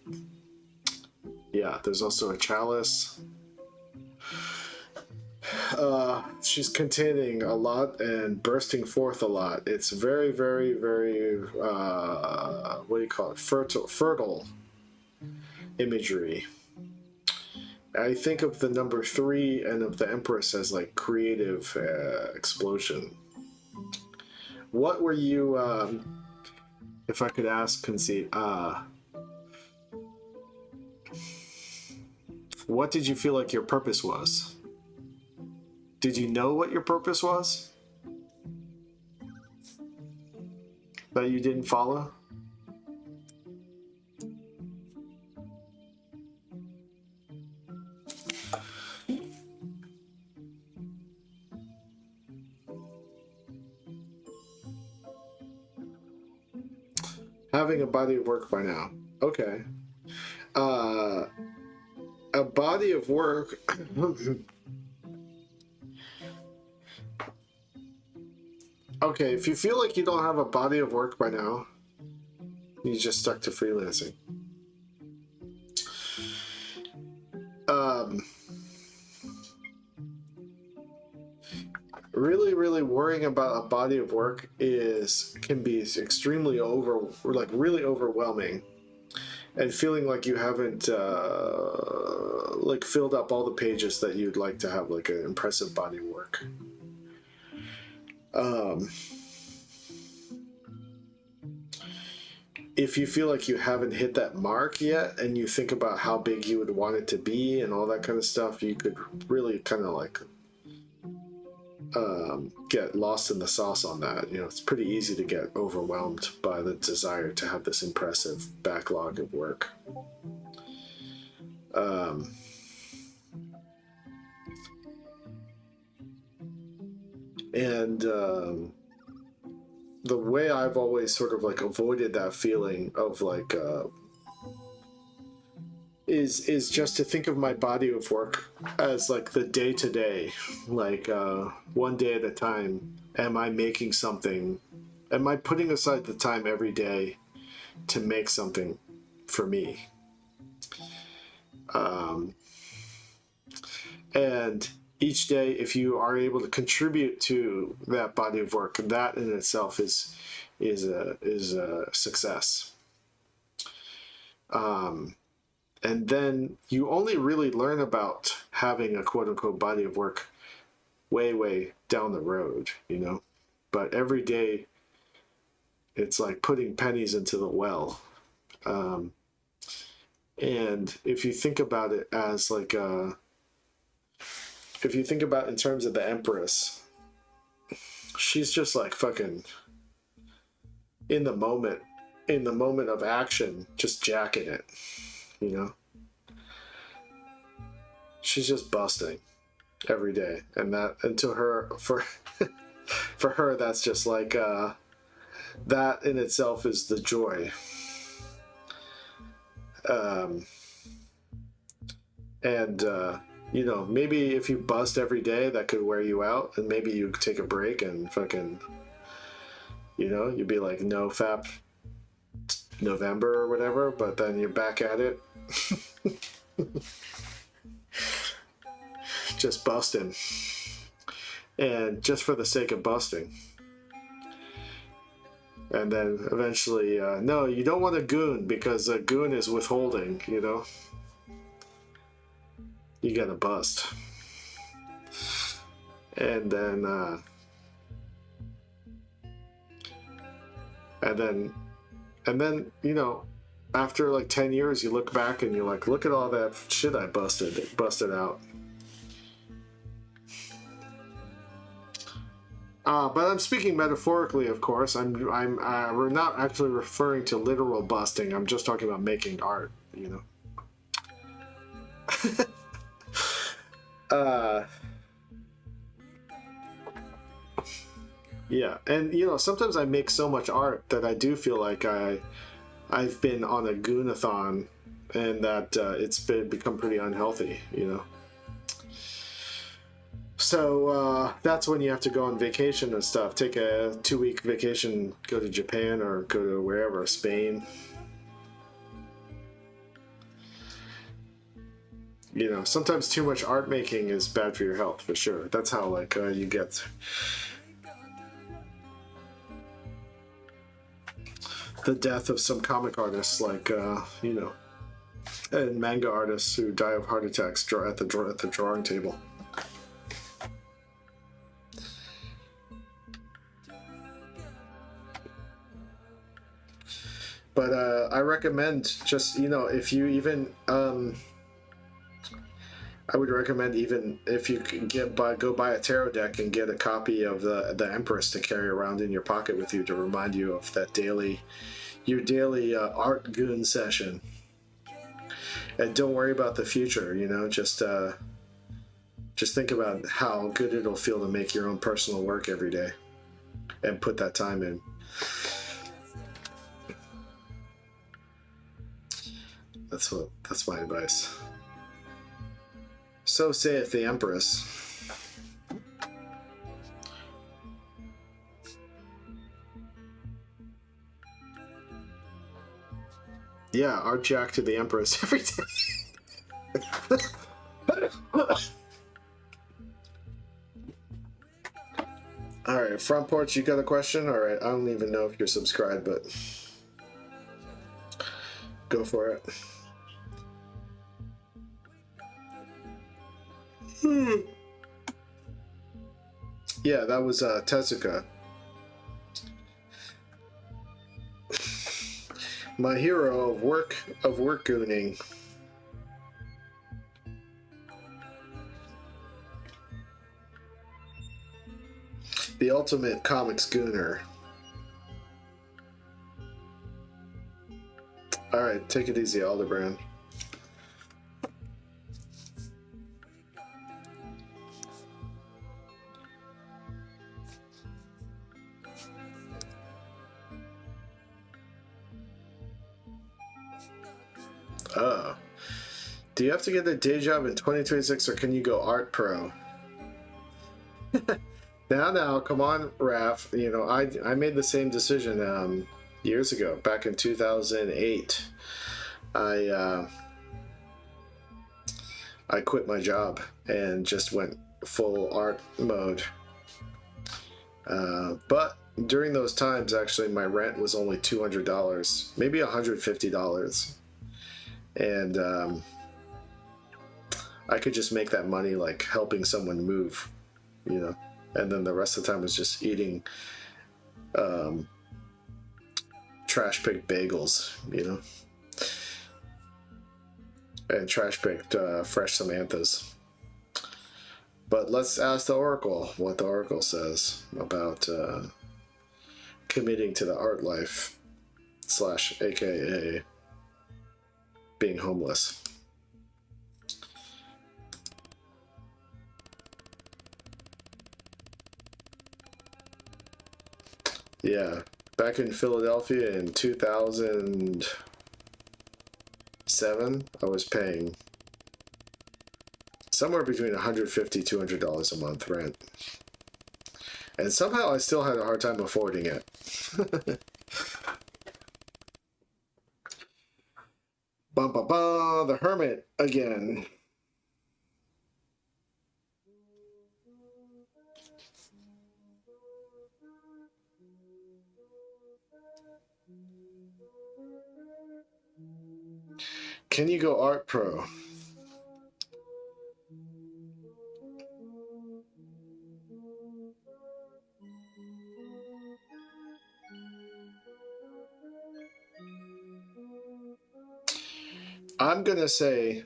Yeah, there's also a chalice. She's containing a lot and bursting forth a lot. It's very, very, very, what do you call it? Fertile imagery. I think of the number 3 and of the Empress as like creative explosion. What were you, if I could ask, Conceit, what did you feel like your purpose was? Did you know what your purpose was? That you didn't follow? Having a body of work by now. Okay. A body of work. Okay, if you feel like you don't have a body of work by now, you just stuck to freelancing. Really worrying about a body of work can be extremely really overwhelming, and feeling like you haven't like filled up all the pages that you'd like to have like an impressive body of work. If you feel like you haven't hit that mark yet, and you think about how big you would want it to be and all that kind of stuff, you could really kind of like get lost in the sauce on that. You know, it's pretty easy to get overwhelmed by the desire to have this impressive backlog of work. The way I've always sort of like avoided that feeling of like is just to think of my body of work as like the day to day, like one day at a time. Am I making something? Am I putting aside the time every day to make something for me? And each day, if you are able to contribute to that body of work, that in itself is a success. And then you only really learn about having a quote unquote body of work way down the road, you know. But every day, it's like putting pennies into the well. And if you think about it as like if you think about it in terms of the Empress, she's just like fucking in the moment of action, just jacking it, you know. She's just busting every day, and to her, for her, that's just like that in itself is the joy. You know, maybe if you bust every day, that could wear you out, and maybe you take a break and fucking, you know, you'd be like no fap November or whatever, but then you're back at it. Just busting, and just for the sake of busting. And then eventually, no, you don't want a goon, because a goon is withholding, you know. You gotta bust. And then, you know, after like 10 years, you look back and you're like, look at all that shit I busted out. But I'm speaking metaphorically, of course. We're not actually referring to literal busting. I'm just talking about making art, you know. Yeah, and you know, sometimes I make so much art that I do feel like I've been on a goonathon, and that become pretty unhealthy. You know. So that's when you have to go on vacation and stuff. Take a 2-week vacation, go to Japan or go to wherever, Spain. You know, sometimes too much art making is bad for your health, for sure. That's how like you get the death of some comic artists, like you know, and manga artists who die of heart attacks at the drawing table. But I recommend just, you know, if you even I would recommend, even if you can go buy a tarot deck and get a copy of the Empress to carry around in your pocket with you to remind you of that your daily art goon session. And don't worry about the future, you know, just think about how good it'll feel to make your own personal work every day and put that time in. That's my advice. So saith the Empress. Yeah, art jack to the Empress every day. All right, front porch, you got a question? All right, I don't even know if you're subscribed, but go for it. Yeah, that was Tezuka. My hero of work gooning. The ultimate comics gooner. All right, take it easy, Aldebrand. Oh. Do you have to get a day job in 2026, or can you go art pro? Now, come on, Raph. You know, I made the same decision years ago, back in 2008. I quit my job and just went full art mode. But during those times, actually, my rent was only $200, maybe $150. And I could just make that money like helping someone move, you know, and then the rest of the time was just eating trash picked bagels, you know, and trash picked fresh Samanthas. But let's ask the Oracle what the Oracle says about committing to the art life / aka being homeless. Yeah, back in Philadelphia in 2007, I was paying somewhere between $150 to $200 a month rent. And somehow I still had a hard time affording it. The Hermit again. Can you go art pro? I'm gonna say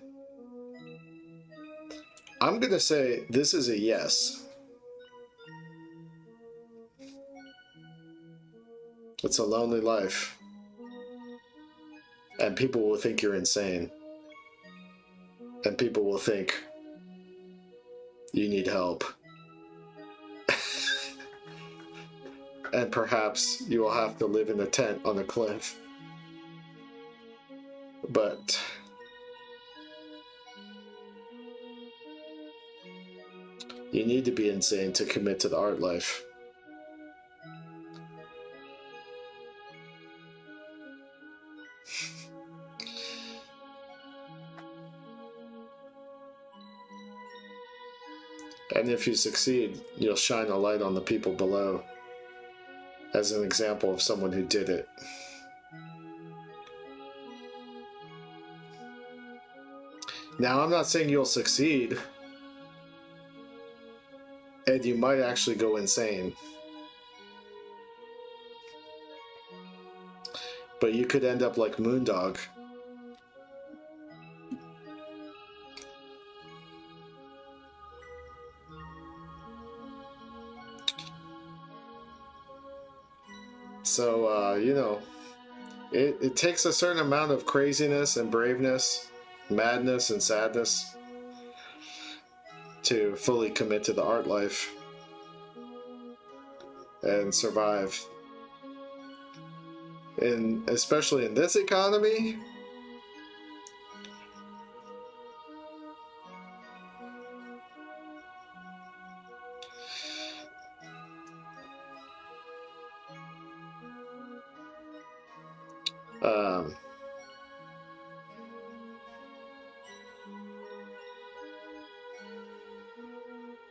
this is a yes. It's a lonely life. And people will think you're insane. And people will think you need help. and perhaps you will have to live in a tent on a cliff. But you need to be insane to commit to the art life. And if you succeed, you'll shine a light on the people below as an example of someone who did it. Now, I'm not saying you'll succeed, and you might actually go insane. But you could end up like Moondog. So, you know, it takes a certain amount of craziness and braveness, madness and sadness to fully commit to the art life and survive. And especially in this economy,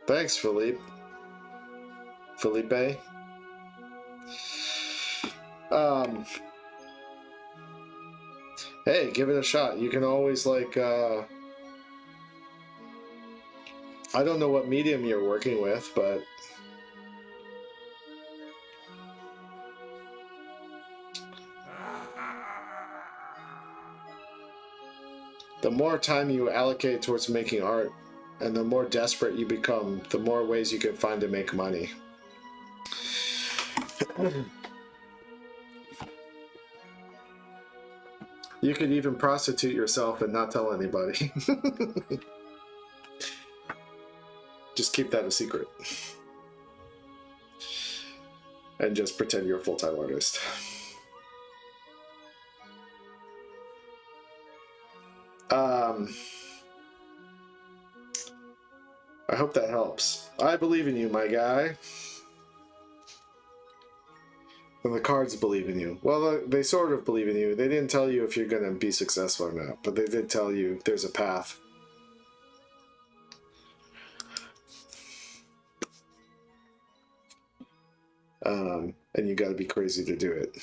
thanks, Felipe. Hey, give it a shot. You can always, like, I don't know what medium you're working with, but the more time you allocate towards making art, and the more desperate you become, the more ways you can find to make money. You could even prostitute yourself and not tell anybody. Just keep that a secret. And just pretend you're a full-time artist. I hope that helps. I believe in you, my guy. And the cards believe in you. Well, they sort of believe in you. They didn't tell you if you're going to be successful or not, but they did tell you there's a path. And you got to be crazy to do it.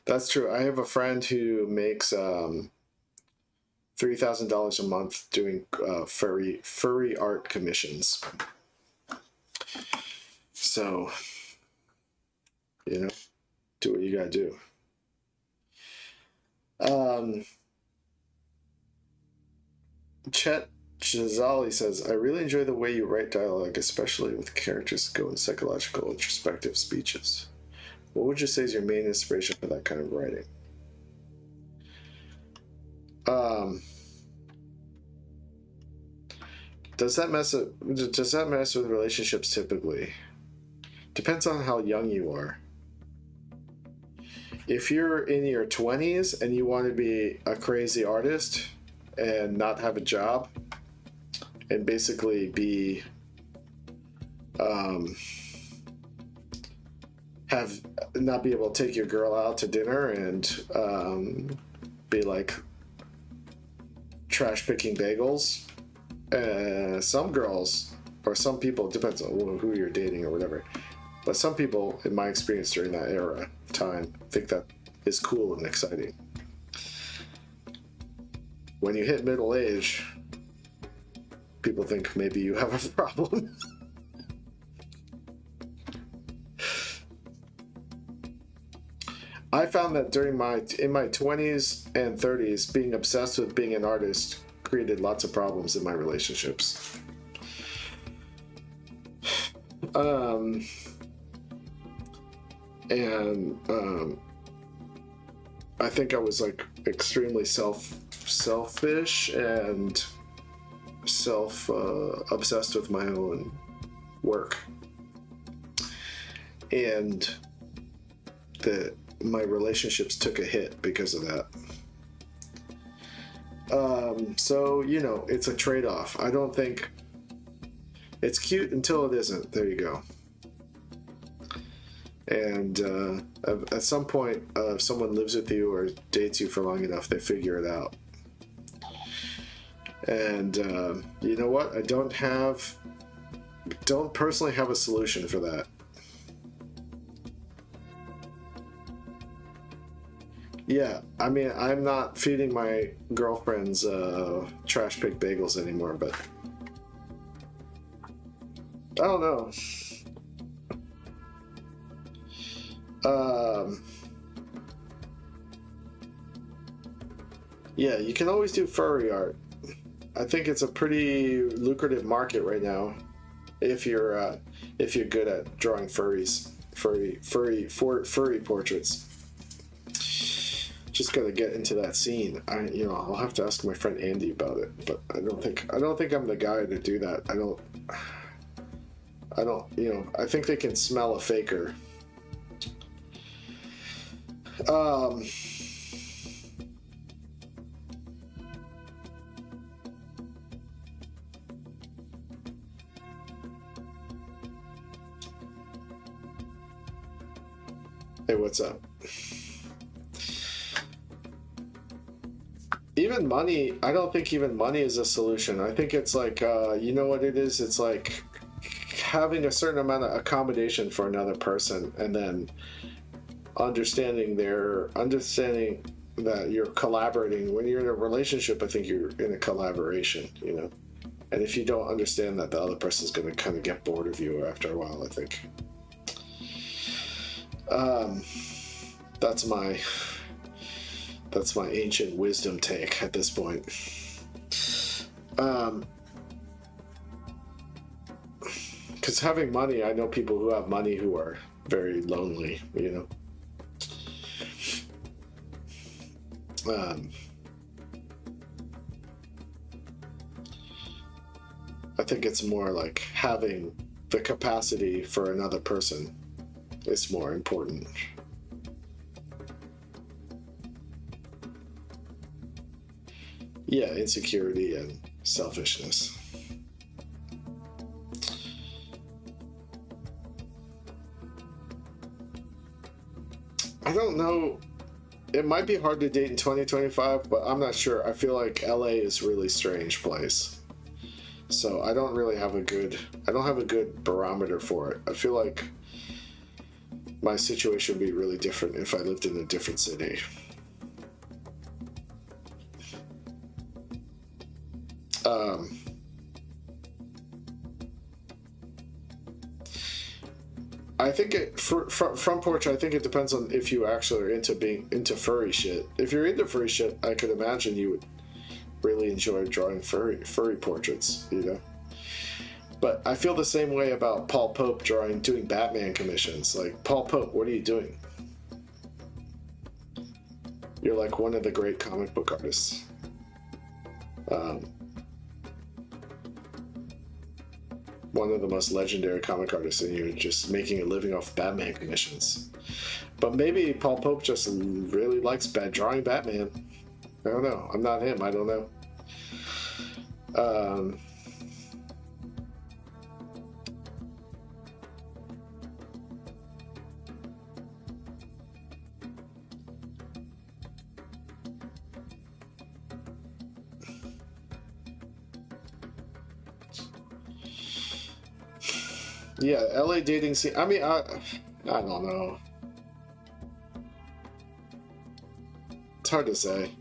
That's true. I have a friend who makes $3,000 a month doing furry art commissions. So, you know, do what you gotta do. Chet Chazali says, I really enjoy the way you write dialogue, especially with characters going psychological, introspective speeches. What would you say is your main inspiration for that kind of writing? Does that mess with relationships typically? Depends on how young you are. If you're in your 20s and you want to be a crazy artist and not have a job and basically be not be able to take your girl out to dinner and be like trash picking bagels, some girls or some people, depends on who you're dating or whatever, but some people in my experience during that era of time think that is cool and exciting. When you hit middle age, people think maybe you have a problem. I found that in my 20s and 30s, being obsessed with being an artist created lots of problems in my relationships. I think I was like extremely selfish and obsessed with my own work, and that my relationships took a hit because of that. So it's a trade-off. I don't think it's cute until it isn't. There you go. And at some point, if someone lives with you or dates you for long enough, they figure it out. And you know what? I don't personally have a solution for that. Yeah, I mean, I'm not feeding my girlfriend's trash pig bagels anymore, but I don't know. Yeah, you can always do furry art. I think it's a pretty lucrative market right now if you're good at drawing furry portraits. Just gotta get into that scene. I'll have to ask my friend Andy about it, but I don't think I'm the guy to do that. I think they can smell a faker. Hey, what's up? Even money, I don't think even money is a solution. I think it's like, you know what it is? It's like having a certain amount of accommodation for another person, and then understanding that you're collaborating. When you're in a relationship, I think you're in a collaboration, And if you don't understand that, the other person's going to kind of get bored of you after a while, I think. That's my ancient wisdom take at this point. Because having money, I know people who have money who are very lonely, I think it's more like having the capacity for another person is more important. Yeah, insecurity and selfishness. I don't know. It might be hard to date in 2025, but I'm not sure. I feel like LA is a really strange place. So I don't have a good barometer for it. I feel like my situation would be really different if I lived in a different city. I think front porch. I think it depends on if you actually are into furry shit. If you're into furry shit, I could imagine you would really enjoy drawing furry portraits. But I feel the same way about Paul Pope doing Batman commissions. Like, Paul Pope, what are you doing? You're like one of the great comic book artists. One of the most legendary comic artists, and you're just making a living off Batman commissions. But maybe Paul Pope just really likes drawing Batman. I don't know. I'm not him. I don't know. Yeah, LA dating scene. I mean, I don't know. It's hard to say.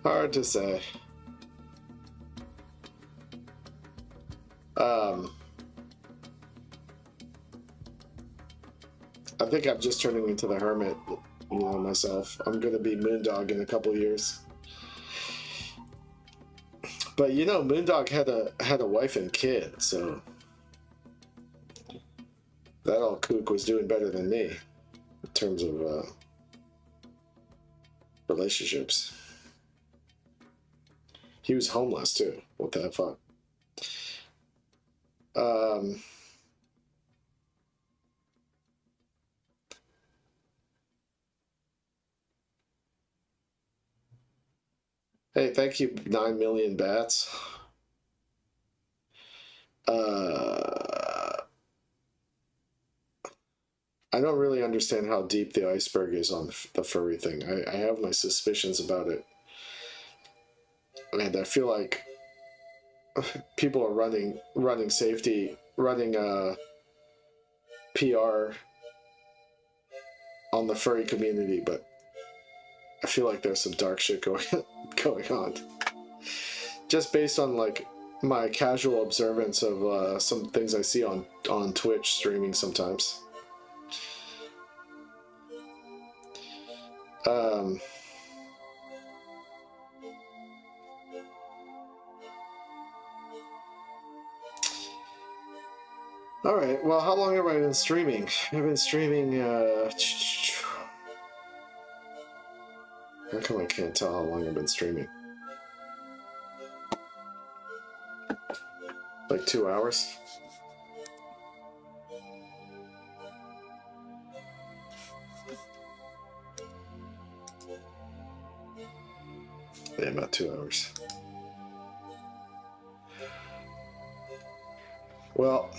Hard to say. I think I'm just turning into the hermit, myself. I'm gonna be Moondog in a couple years. But Moondog had a wife and kid, so that old kook was doing better than me in terms of relationships. He was homeless too. What the fuck? Hey, thank you, 9 million bats. I don't really understand how deep the iceberg is on the furry thing. I have my suspicions about it. And I feel like people are running PR on the furry community, but I feel like there's some dark shit going on. Just based on like my casual observance of some things I see on Twitch streaming sometimes. All right. Well, how long have I been streaming? I've been streaming. How come I can't tell how long I've been streaming? Like 2 hours. Yeah, about 2 hours. Well,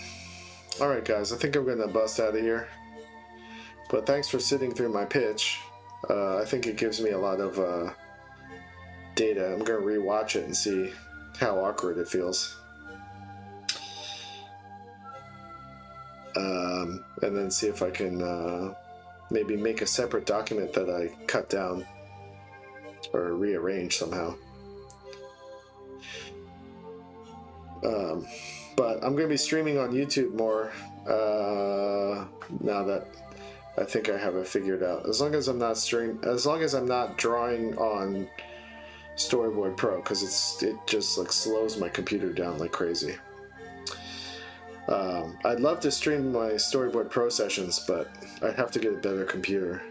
all right, guys. I think I'm gonna bust out of here. But thanks for sitting through my pitch. I think it gives me a lot of data. I'm gonna rewatch it and see how awkward it feels. And then see if I can maybe make a separate document that I cut down or rearrange somehow. But I'm going to be streaming on YouTube more now that I think I have it figured out. As long as I'm not drawing on Storyboard Pro, because it just like slows my computer down like crazy. I'd love to stream my Storyboard Pro sessions, but I'd have to get a better computer.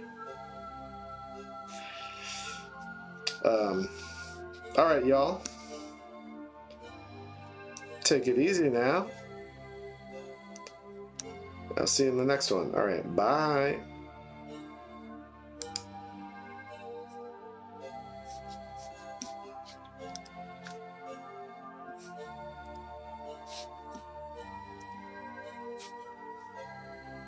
Alright, y'all. Take it easy now. I'll see you in the next one. Alright, bye.